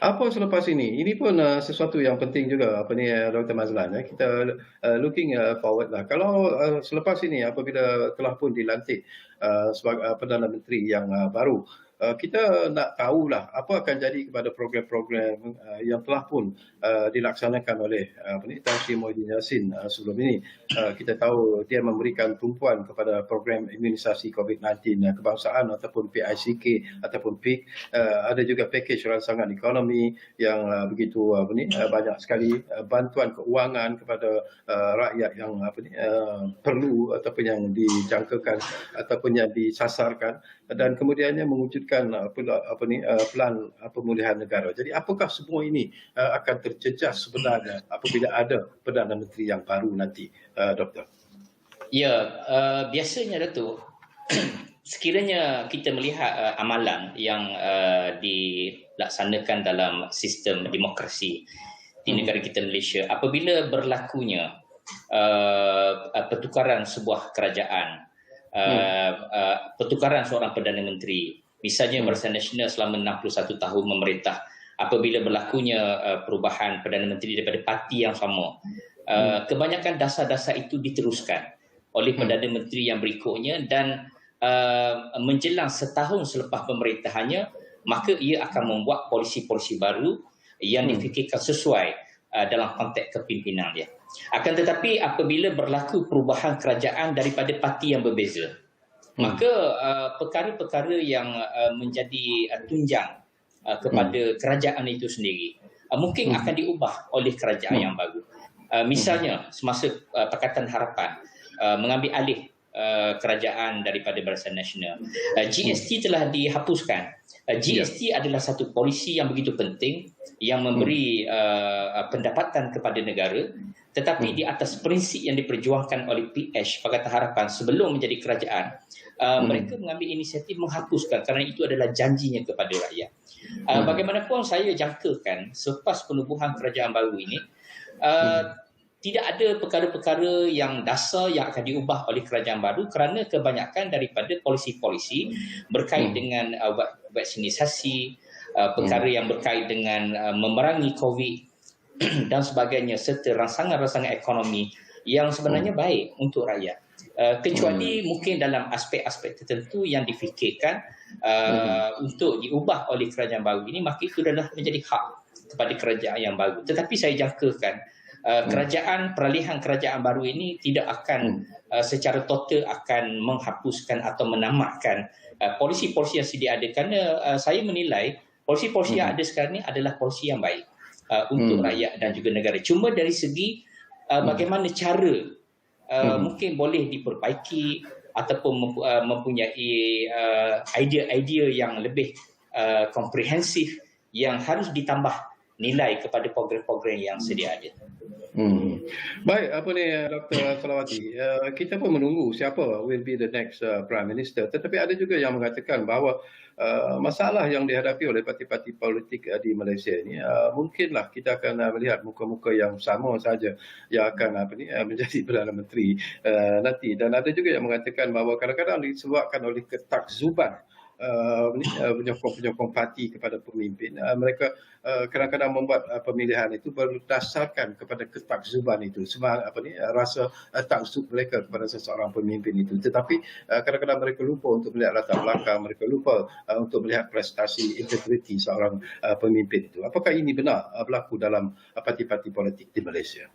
Apa selepas ini? Ini pun sesuatu yang penting juga Dr. Mazlan. Kita looking forward lah. Kalau selepas ini apabila telah pun dilantik sebagai Perdana Menteri yang baru, kita nak tahulah apa akan jadi kepada program-program yang telah pun dilaksanakan oleh Tan Sri Muhyiddin Yassin sebelum ini. Kita tahu dia memberikan tumpuan kepada program imunisasi COVID-19 kebangsaan ataupun PICK ataupun PIK. Ada juga pakej rangsangan ekonomi yang begitu banyak sekali bantuan keuangan kepada rakyat yang perlu ataupun yang dijangkakan ataupun yang disasarkan, dan kemudiannya mewujudkan plan pemulihan negara. Jadi apakah semua ini akan terjejas sebenarnya apabila ada Perdana Menteri yang baru nanti, Doktor? Ya, biasanya Datuk, sekiranya kita melihat amalan yang dilaksanakan dalam sistem demokrasi di negara kita Malaysia, apabila berlakunya pertukaran sebuah kerajaan, pertukaran seorang Perdana Menteri, misalnya Barisan Nasional selama 61 tahun memerintah, apabila berlakunya perubahan Perdana Menteri daripada parti yang sama, kebanyakan dasar-dasar itu diteruskan oleh Perdana Menteri yang berikutnya, dan menjelang setahun selepas pemerintahannya, maka ia akan membuat polisi-polisi baru yang difikirkan sesuai dalam konteks kepimpinan dia. Akan tetapi apabila berlaku perubahan kerajaan daripada parti yang berbeza, maka perkara-perkara yang menjadi tunjang kepada kerajaan itu sendiri mungkin akan diubah oleh kerajaan yang baru. Misalnya semasa Pakatan Harapan mengambil alih kerajaan daripada Barisan Nasional, GST telah dihapuskan. GST adalah satu polisi yang begitu penting yang memberi pendapatan kepada negara, tetapi di atas prinsip yang diperjuangkan oleh PH, Pakatan Harapan, sebelum menjadi kerajaan, mereka mengambil inisiatif menghapuskan kerana itu adalah janjinya kepada rakyat. Bagaimanapun saya jangkakan selepas penubuhan kerajaan baru ini, tidak ada perkara-perkara yang dasar yang akan diubah oleh kerajaan baru, kerana kebanyakan daripada polisi-polisi berkait dengan vaksinisasi, perkara yang berkait dengan memerangi COVID dan sebagainya, serta rangsangan-rangsangan ekonomi yang sebenarnya baik untuk rakyat. Kecuali mungkin dalam aspek-aspek tertentu yang difikirkan untuk diubah oleh kerajaan baru ini, maka itu adalah menjadi hak kepada kerajaan yang baru. Tetapi saya jangkakan peralihan kerajaan baru ini tidak akan secara total akan menghapuskan atau menamatkan polisi-polisi yang sedia ada, kerana saya menilai polisi-polisi yang ada sekarang ini adalah polisi yang baik untuk rakyat dan juga negara. Cuma dari segi bagaimana cara mungkin boleh diperbaiki ataupun mempunyai idea-idea yang lebih komprehensif yang harus ditambah nilai kepada program-program yang sedia ada. Baik, Dr. Salawati, kita pun menunggu siapa will be the next Prime Minister, tetapi ada juga yang mengatakan bahawa masalah yang dihadapi oleh parti-parti politik di Malaysia ini, mungkinlah kita akan melihat muka-muka yang sama saja yang akan menjadi Perdana Menteri nanti. Dan ada juga yang mengatakan bahawa kadang-kadang disebabkan oleh ketakzuban penyokong-penyokong parti kepada pemimpin, mereka kadang-kadang membuat pemilihan itu berdasarkan kepada ketakzuban itu, rasa taksub mereka kepada seseorang pemimpin itu. Tetapi kadang-kadang mereka lupa untuk melihat latar belakang, mereka lupa untuk melihat prestasi, integriti seorang pemimpin itu. Apakah ini benar berlaku dalam parti-parti politik di Malaysia?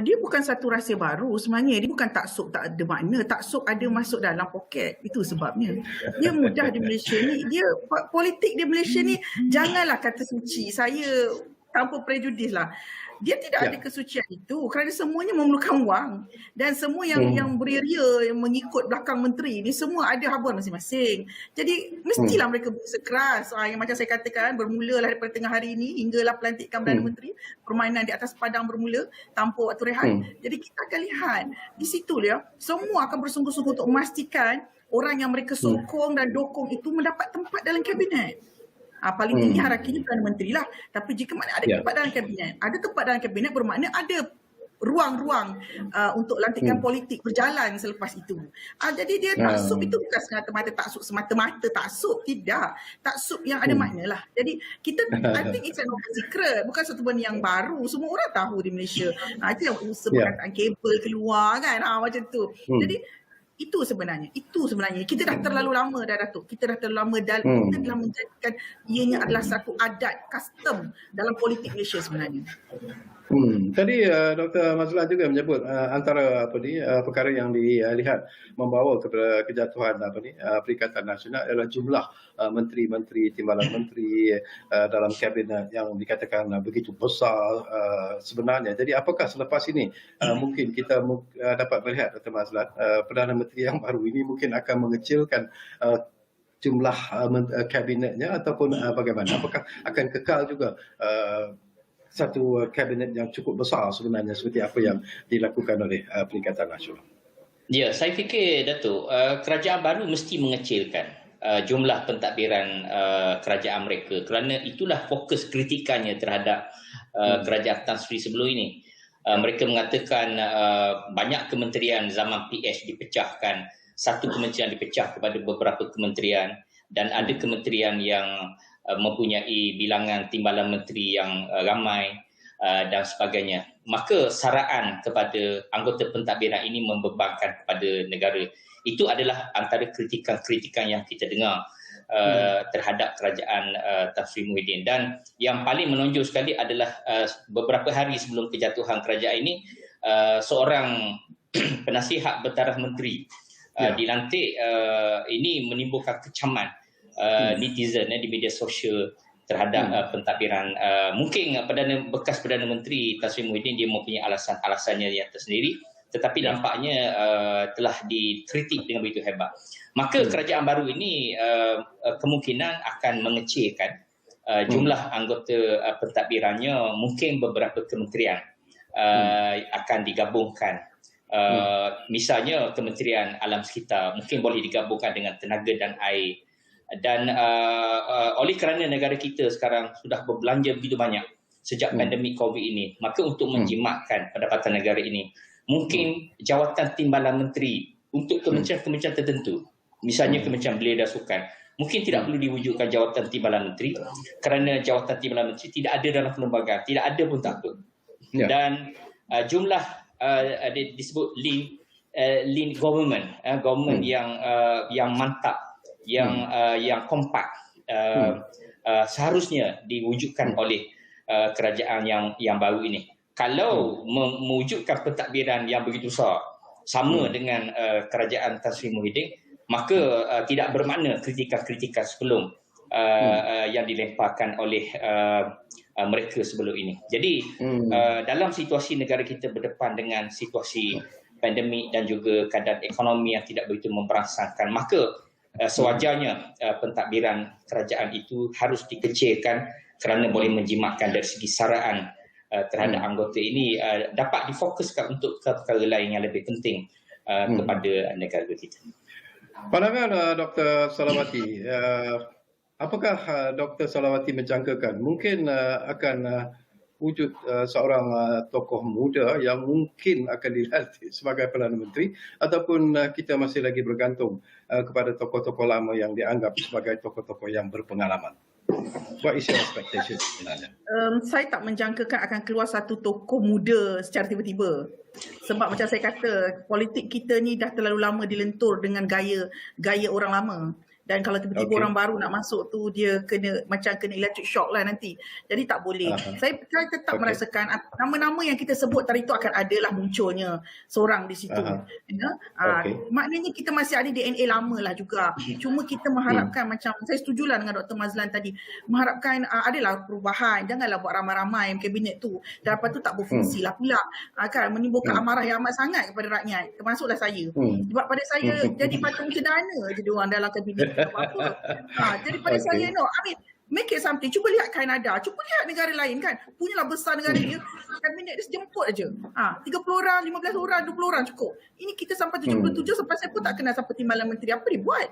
Dia bukan satu rahsia baru sebenarnya. Dia bukan taksub tak ada makna. Taksub ada masuk dalam poket. Itu sebabnya. Dia mudah di Malaysia ni. Dia politik di Malaysia ni, janganlah kata suci. Saya tanpa prejudis lah. Dia tidak ada kesucian itu kerana semuanya memerlukan wang. Dan semua yang beria-ria, yang mengikut belakang menteri ni, semua ada habuan masing-masing. Jadi mestilah mereka berusaha keras. Yang macam saya katakan, bermula daripada tengah hari ini hinggalah pelantikan Perdana Menteri, permainan di atas padang bermula tanpa waktu rehat. Jadi kita akan lihat di situ dia, semua akan bersungguh-sungguh untuk memastikan orang yang mereka sokong dan dokong itu mendapat tempat dalam kabinet. Paling tinggi hierarkinya Perdana Menteri lah. Tapi jika mana ada tempat dalam kabinet, ada tempat dalam kabinet bermakna ada ruang-ruang untuk lantikan politik berjalan selepas itu. Jadi dia taksub itu bukan semata-mata taksub, tidak. Taksub yang ada makna lah. Jadi kita, I think it's an open secret, bukan satu benda yang baru. Semua orang tahu di Malaysia. Itu yang usaha perkataan kabel keluar kan, macam tu. Jadi itu sebenarnya kita dah terlalu lama dah, Datuk. Kita dah terlalu lama dan kita telah menjadikan ianya adalah satu adat, custom dalam politik Malaysia sebenarnya. Tadi Dr. Mazlan juga menyebut antara perkara yang dilihat membawa kepada kejatuhan Perikatan Nasional adalah jumlah menteri-menteri, timbalan menteri dalam kabinet yang dikatakan begitu besar sebenarnya. Jadi apakah selepas ini mungkin kita dapat melihat, Dr. Mazlan, Perdana Menteri yang baru ini mungkin akan mengecilkan jumlah kabinetnya ataupun bagaimana? Apakah akan kekal juga satu kabinet yang cukup besar sebenarnya seperti apa yang dilakukan oleh Perikatan Nasional? Ya, saya fikir Datuk, kerajaan baru mesti mengecilkan jumlah pentadbiran kerajaan mereka kerana itulah fokus kritikannya terhadap kerajaan Tan Sri sebelum ini. Mereka mengatakan banyak kementerian zaman PS dipecahkan, satu kementerian dipecah kepada beberapa kementerian dan ada kementerian yang mempunyai bilangan timbalan menteri yang ramai dan sebagainya. Maka saraan kepada anggota pentadbiran ini membebankan kepada negara. Itu adalah antara kritikan-kritikan yang kita dengar terhadap kerajaan Tan Sri Muhyiddin. Dan yang paling menonjol sekali adalah beberapa hari sebelum kejatuhan kerajaan ini, seorang penasihat bertaraf menteri dilantik. Ini menimbulkan kecaman netizen di media sosial terhadap pentadbiran. Mungkin bekas Perdana Menteri Tan Sri Muhyiddin dia mempunyai alasannya yang tersendiri, tetapi nampaknya telah dikritik dengan begitu hebat. Maka kerajaan baru ini kemungkinan akan mengecilkan jumlah anggota pentadbirannya. Mungkin beberapa kementerian akan digabungkan. Misalnya Kementerian Alam Sekitar mungkin boleh digabungkan dengan Tenaga dan Air. Dan oleh kerana negara kita sekarang sudah berbelanja begitu banyak sejak pandemik COVID ini, maka untuk menjimatkan pendapatan negara ini, mungkin jawatan timbalan menteri untuk kementerian-kementerian tertentu, misalnya Kementerian Belia dan Sukan, mungkin tidak perlu diwujudkan jawatan timbalan menteri kerana jawatan timbalan menteri tidak ada dalam perlembagaan, tidak ada pun tak apa. Dan jumlah disebut lean government, government yang mantap, yang kompak, seharusnya diwujudkan oleh kerajaan yang baru ini. Kalau mewujudkan pentadbiran yang begitu besar sama dengan kerajaan Tan Sri Muhyiddin, maka tidak bermakna kritikan-kritikan sebelum yang dilemparkan oleh mereka sebelum ini. Jadi dalam situasi negara kita berdepan dengan situasi pandemik dan juga keadaan ekonomi yang tidak begitu memperangsangkan, maka sewajarnya pentadbiran kerajaan itu harus dikecilkan kerana boleh menjimatkan dari segi saraan terhadap anggota ini dapat difokuskan untuk perkara lain yang lebih penting kepada negara kita. Pandangan Dr. Salawati, apakah Dr. Salawati menjangkakan mungkin akan wujud seorang tokoh muda yang mungkin akan dilantik sebagai Perdana Menteri, ataupun kita masih lagi bergantung kepada tokoh-tokoh lama yang dianggap sebagai tokoh-tokoh yang berpengalaman? What is your expectation sebenarnya? Saya tak menjangkakan akan keluar satu tokoh muda secara tiba-tiba. Sebab macam saya kata, politik kita ni dah terlalu lama dilentur dengan gaya orang lama. Dan kalau tiba-tiba orang baru nak masuk tu, dia kena electric shock lah nanti. Jadi tak boleh. Saya tetap merasakan nama-nama yang kita sebut tadi tu akan adalah munculnya seorang di situ. Maknanya kita masih ada DNA lama lah juga. Cuma kita mengharapkan macam, saya setujulah dengan Dr. Mazlan tadi, mengharapkan adalah perubahan. Janganlah buat ramai-ramai kabinet tu. Dan lepas tu tak berfungsi lah pula. Kan, menimbulkan amarah yang amat sangat kepada rakyat. Termasuklah saya. Sebab pada saya, jadi patung cedana je diorang dalam kabinet. Apa? Jadi pada saya, make it something. Cuba lihat Kanada, cuba lihat negara lain kan. Punyalah besar negara dia, kabinet dia sejemput aja. 30 orang, 15 orang, 20 orang cukup. Ini kita sampai 77, sampai saya pun tak kenal siapa timbalan menteri. Apa dia buat?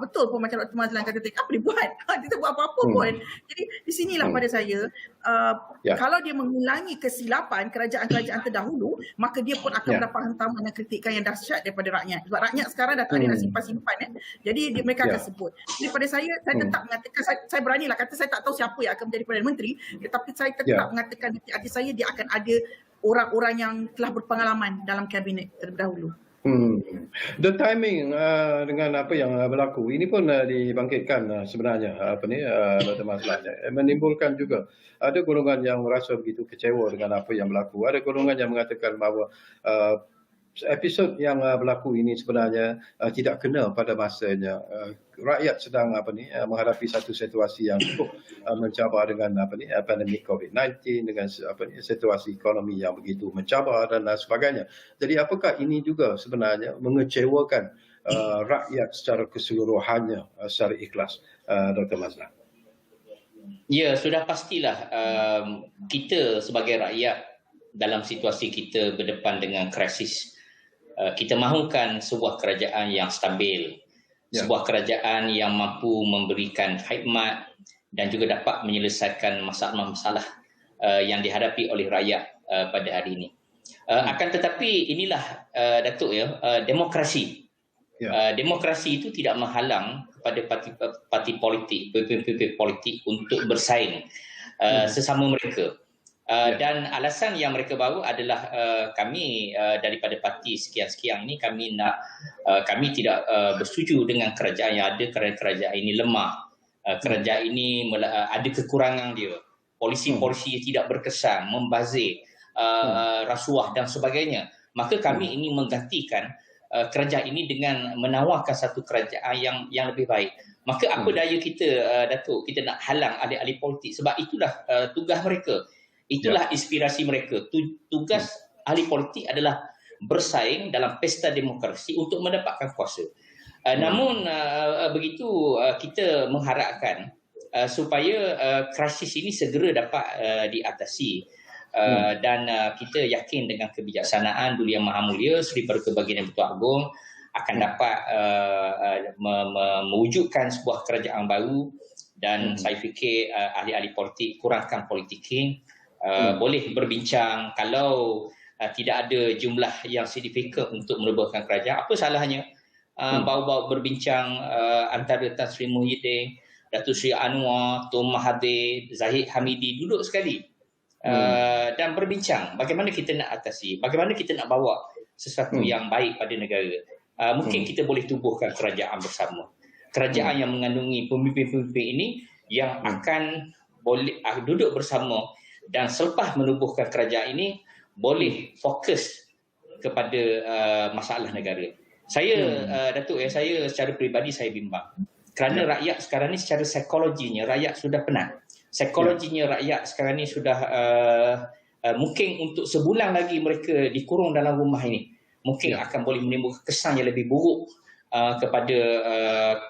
Betul pun macam Dr. Mazlan kata tadi, apa dia buat? Dia tak buat apa-apa pun. Jadi di sinilah pada saya, kalau dia mengulangi kesilapan kerajaan-kerajaan terdahulu, maka dia pun akan mendapat hantaman dan kritikan yang dahsyat daripada rakyat. Sebab rakyat sekarang dah tak ada nak simpan-simpan. Jadi mereka akan sebut. Jadi pada saya tetap mengatakan, saya beranilah kata saya tak tahu siapa yang akan menjadi Perdana Menteri, tetapi saya tetap mengatakan di hati saya dia akan ada orang-orang yang telah berpengalaman dalam kabinet terlebih dahulu. The timing dengan apa yang berlaku ini pun dibangkitkan sebenarnya Dr. Mazlan, menimbulkan juga ada golongan yang merasa begitu kecewa dengan apa yang berlaku. Ada golongan yang mengatakan bahawa episod yang berlaku ini sebenarnya tidak kena pada masanya. Rakyat sedang menghadapi satu situasi yang cukup mencabar dengan pandemik COVID-19, dengan situasi ekonomi yang begitu mencabar dan sebagainya. Jadi apakah ini juga sebenarnya mengecewakan rakyat secara keseluruhannya secara ikhlas, Dr. Mazlan? Ya, sudah pastilah kita sebagai rakyat dalam situasi kita berdepan dengan krisis Kita mahukan sebuah kerajaan yang stabil, sebuah kerajaan yang mampu memberikan khidmat dan juga dapat menyelesaikan masalah-masalah yang dihadapi oleh rakyat pada hari ini. Akan tetapi inilah Datuk demokrasi. Demokrasi itu tidak menghalang kepada parti politik, pemimpin politik untuk bersaing sesama mereka. Dan alasan yang mereka bawa adalah kami daripada parti sekian-sekian ini kami tidak bersetuju dengan kerajaan yang ada kerana kerajaan ini lemah. Kerajaan ini ada kekurangan dia. Polisi-polisi tidak berkesan, membazir, rasuah dan sebagainya. Maka kami ingin menggantikan kerajaan ini dengan menawarkan satu kerajaan yang lebih baik. Maka apa daya kita, Datuk, kita nak halang ahli-ahli politik sebab itulah tugas mereka. Itulah inspirasi mereka. Tugas ahli politik adalah bersaing dalam pesta demokrasi untuk mendapatkan kuasa. Namun begitu kita mengharapkan supaya krisis ini segera dapat diatasi. Dan kita yakin dengan kebijaksanaan Duli Yang Maha Mulia Seri Paduka Baginda Datuk Agong akan dapat mewujudkan sebuah kerajaan baru. Dan saya fikir ahli-ahli politik kurangkan politicking. Boleh berbincang kalau tidak ada jumlah yang signifikan untuk menubuhkan kerajaan. Apa salahnya bawa-bawa berbincang antara Tan Sri Muhyiddin, Datuk Sri Anwar, Tun Mahathir, Zahid Hamidi duduk sekali dan berbincang bagaimana kita nak atasi, bagaimana kita nak bawa sesuatu yang baik pada negara. Mungkin kita boleh tubuhkan kerajaan bersama. Kerajaan yang mengandungi pemimpin-pemimpin ini yang akan boleh duduk bersama dan selepas menubuhkan kerajaan ini boleh fokus kepada masalah negara. Saya Datuk saya secara peribadi saya bimbang. Kerana rakyat sekarang ni secara psikologinya rakyat sudah penat. Psikologinya rakyat sekarang ni sudah mungkin untuk sebulan lagi mereka dikurung dalam rumah ini. Mungkin akan boleh menimbulkan kesan yang lebih buruk kepada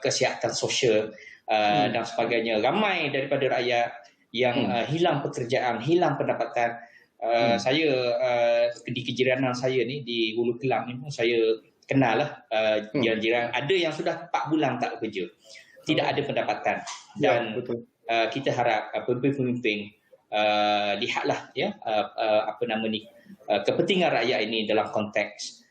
kesihatan sosial dan sebagainya. Ramai daripada rakyat yang hilang pekerjaan, hilang pendapatan. Saya di kejiranan saya ni di Hulu Kelang ni pun saya kenal lah jiran-jiran ada yang sudah 4 bulan tak bekerja, tidak ada pendapatan. Dan kita harap pemimpin-pemimpin lihatlah kepentingan rakyat ini dalam konteks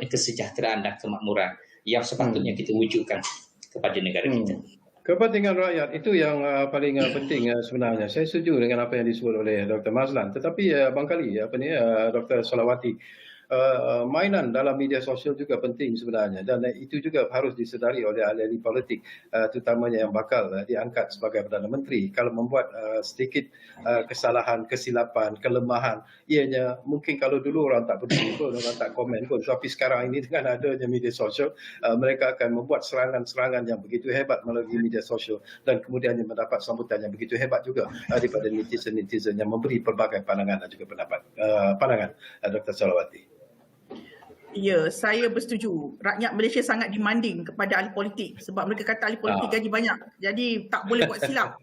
kesejahteraan dan kemakmuran yang sepatutnya kita wujudkan kepada negara kita. Kepentingan rakyat itu yang paling penting sebenarnya. Saya setuju dengan apa yang disebut oleh Dr. Mazlan. Tetapi barangkali Dr. Solawati, mainan dalam media sosial juga penting sebenarnya dan itu juga harus disedari oleh ahli-ahli politik terutamanya yang bakal diangkat sebagai Perdana Menteri. Kalau membuat sedikit kesalahan, kesilapan, kelemahan, ianya mungkin kalau dulu orang tak peduli pun, orang tak komen pun, tapi sekarang ini dengan adanya media sosial mereka akan membuat serangan-serangan yang begitu hebat melalui media sosial dan kemudiannya mendapat sambutan yang begitu hebat juga daripada netizen-netizen yang memberi pelbagai pandangan dan juga pandangan Dr. Solawati. Ya, saya bersetuju. Rakyat Malaysia sangat demanding kepada ahli politik sebab mereka kata ahli politik gaji banyak. Jadi tak boleh buat silap.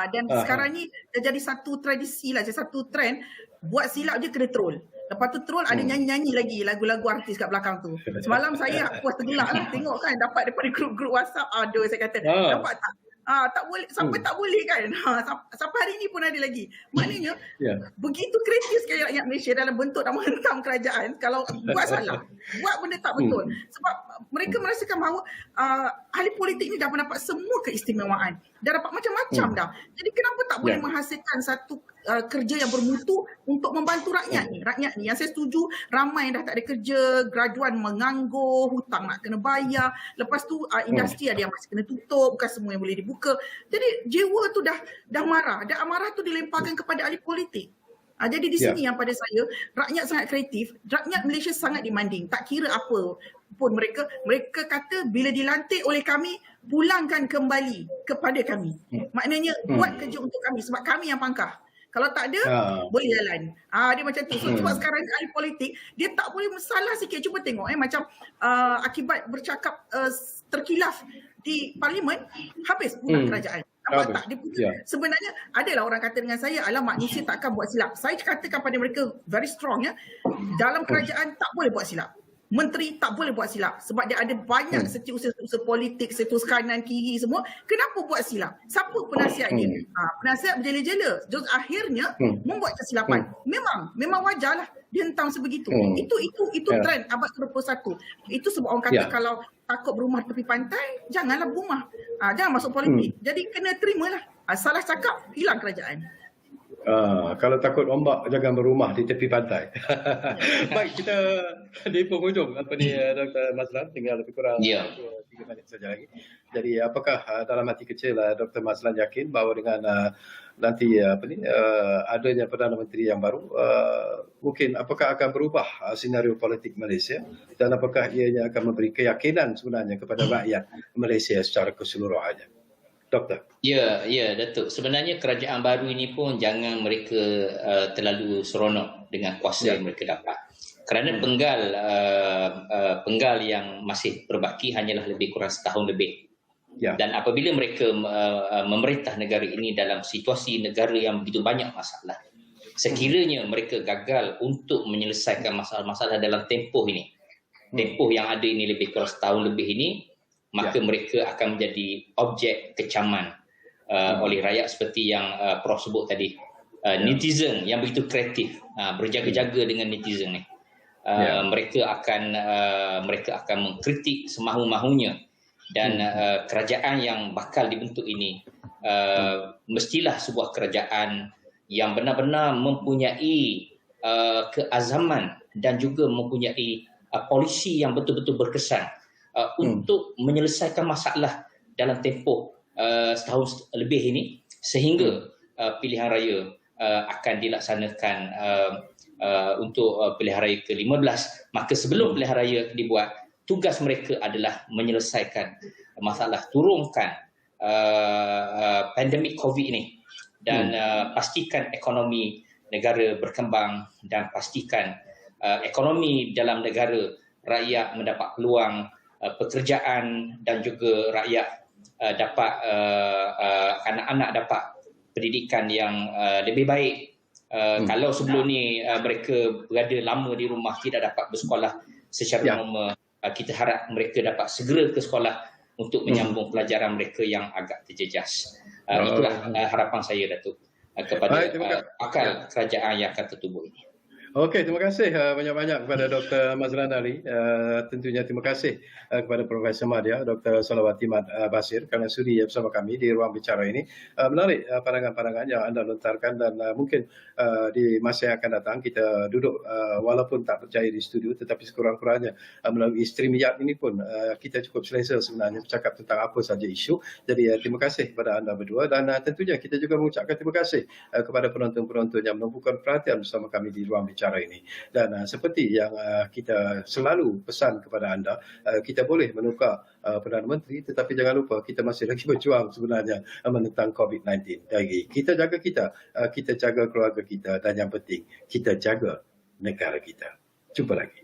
Dan sekarang ni dah jadi satu tradisi lah, satu trend, buat silap je kena troll. Lepas tu troll ada nyanyi-nyanyi lagi lagu-lagu artis kat belakang tu. Semalam saya puas tergelak lah tengok kan dapat daripada grup-grup WhatsApp. Aduh saya kata dapat tak? Tak boleh, sampai tak boleh kan. Sampai hari ni pun ada lagi. Maknanya begitu kreatif sekali rakyat Malaysia dalam bentuk nak menghentam kerajaan kalau buat salah, buat benda tak betul. Sebab mereka merasakan bahawa ahli politik ni dah mendapat semua keistimewaan. Dah dapat macam-macam dah. Jadi kenapa tak boleh menghasilkan satu kerja yang bermutu untuk membantu rakyat ni. Rakyat ni yang saya setuju ramai yang dah tak ada kerja, graduan menganggur, hutang nak kena bayar. Lepas tu industri ada yang masih kena tutup, bukan semua yang boleh dibuka. Jadi jiwa tu dah marah. Dan amarah tu dilemparkan kepada ahli politik. Jadi di sini yang pada saya, rakyat sangat kreatif, rakyat Malaysia sangat demanding. Tak kira apa pun mereka kata bila dilantik oleh kami, pulangkan kembali kepada kami. Maknanya buat kerja untuk kami sebab kami yang pangkah. Kalau tak ada, boleh jalan. Dia macam tu. So, sebab sekarang ahli politik, dia tak boleh salah sikit. Cuba tengok macam akibat bercakap terkilaf di parlimen, habis bukan kerajaan. Nampak tak? Sebenarnya adalah orang kata dengan saya, alah manusia takkan buat silap. Saya katakan pada mereka very strong ya. Dalam kerajaan tak boleh buat silap. Menteri tak boleh buat silap sebab dia ada banyak setiausaha politik, setiausaha kanan kiri semua. Kenapa buat silap? Siapa penasihat dia? Penasihat berjela-jela. Terus akhirnya membuat kesilapan. Memang wajarlah dia hentam sebegitu. Itu trend abad ke-21. Itu sebab orang kata kalau takut berumah tepi pantai, janganlah berumah. Jangan masuk politik. Jadi kena terimalah. Salah cakap, hilang kerajaan. Kalau takut ombak, jangan berumah di tepi pantai. Baik, kita di penghujung Dr. Mazlan, tinggal lebih kurang 3 minit saja lagi. Jadi apakah dalam hati kecil Dr. Mazlan yakin bahawa dengan nanti adanya Perdana Menteri yang baru, mungkin apakah akan berubah senario politik Malaysia dan apakah ianya akan memberi keyakinan sebenarnya kepada rakyat Malaysia secara keseluruhannya? Doktor. Ya, Datuk. Sebenarnya kerajaan baru ini pun jangan mereka terlalu seronok dengan kuasa yang mereka dapat. Kerana penggal yang masih berbaki hanyalah lebih kurang setahun lebih. Dan apabila mereka memerintah negara ini dalam situasi negara yang begitu banyak masalah, sekiranya mereka gagal untuk menyelesaikan masalah-masalah dalam tempoh ini, tempoh yang ada ini lebih kurang setahun lebih ini, maka mereka akan menjadi objek kecaman oleh rakyat seperti yang Prof sebut tadi. Netizen yang begitu kreatif, berjaga-jaga dengan netizen ni. Mereka akan mengkritik semahu-mahunya dan kerajaan yang bakal dibentuk ini mestilah sebuah kerajaan yang benar-benar mempunyai keazaman dan juga mempunyai polisi yang betul-betul berkesan untuk menyelesaikan masalah dalam tempoh setahun lebih ini sehingga pilihan raya akan dilaksanakan untuk pilihan raya ke-15. Maka sebelum pilihan raya dibuat, tugas mereka adalah menyelesaikan masalah, turunkan pandemik COVID ini dan pastikan ekonomi negara berkembang dan pastikan ekonomi dalam negara, rakyat mendapat peluang pekerjaan dan juga rakyat dapat anak-anak dapat pendidikan yang lebih baik. Kalau sebelum ni mereka berada lama di rumah tidak dapat bersekolah secara normal, kita harap mereka dapat segera ke sekolah untuk menyambung pelajaran mereka yang agak terjejas. Itulah harapan saya, Datuk, kepada akal kerajaan yang akan tertubuh ini. Okey, terima kasih banyak-banyak kepada Dr. Mazlan Ali. Tentunya terima kasih kepada Profesor Madya, Dr. Salawati Basir kerana sudi bersama kami di ruang bicara ini. Menarik pandangan-pandangan yang anda lontarkan dan mungkin di masa yang akan datang kita duduk walaupun tak percaya di studio tetapi sekurang-kurangnya melalui StreamYard ini pun kita cukup selesa sebenarnya bercakap tentang apa saja isu. Jadi terima kasih kepada anda berdua dan tentunya kita juga mengucapkan terima kasih kepada penonton-penonton yang menumpukan perhatian bersama kami di ruang bicara ini. Dan seperti yang kita selalu pesan kepada anda, kita boleh menukar Perdana Menteri tetapi jangan lupa kita masih lagi berjuang sebenarnya menentang COVID-19. Jadi kita jaga kita jaga keluarga kita dan yang penting kita jaga negara kita. Jumpa lagi.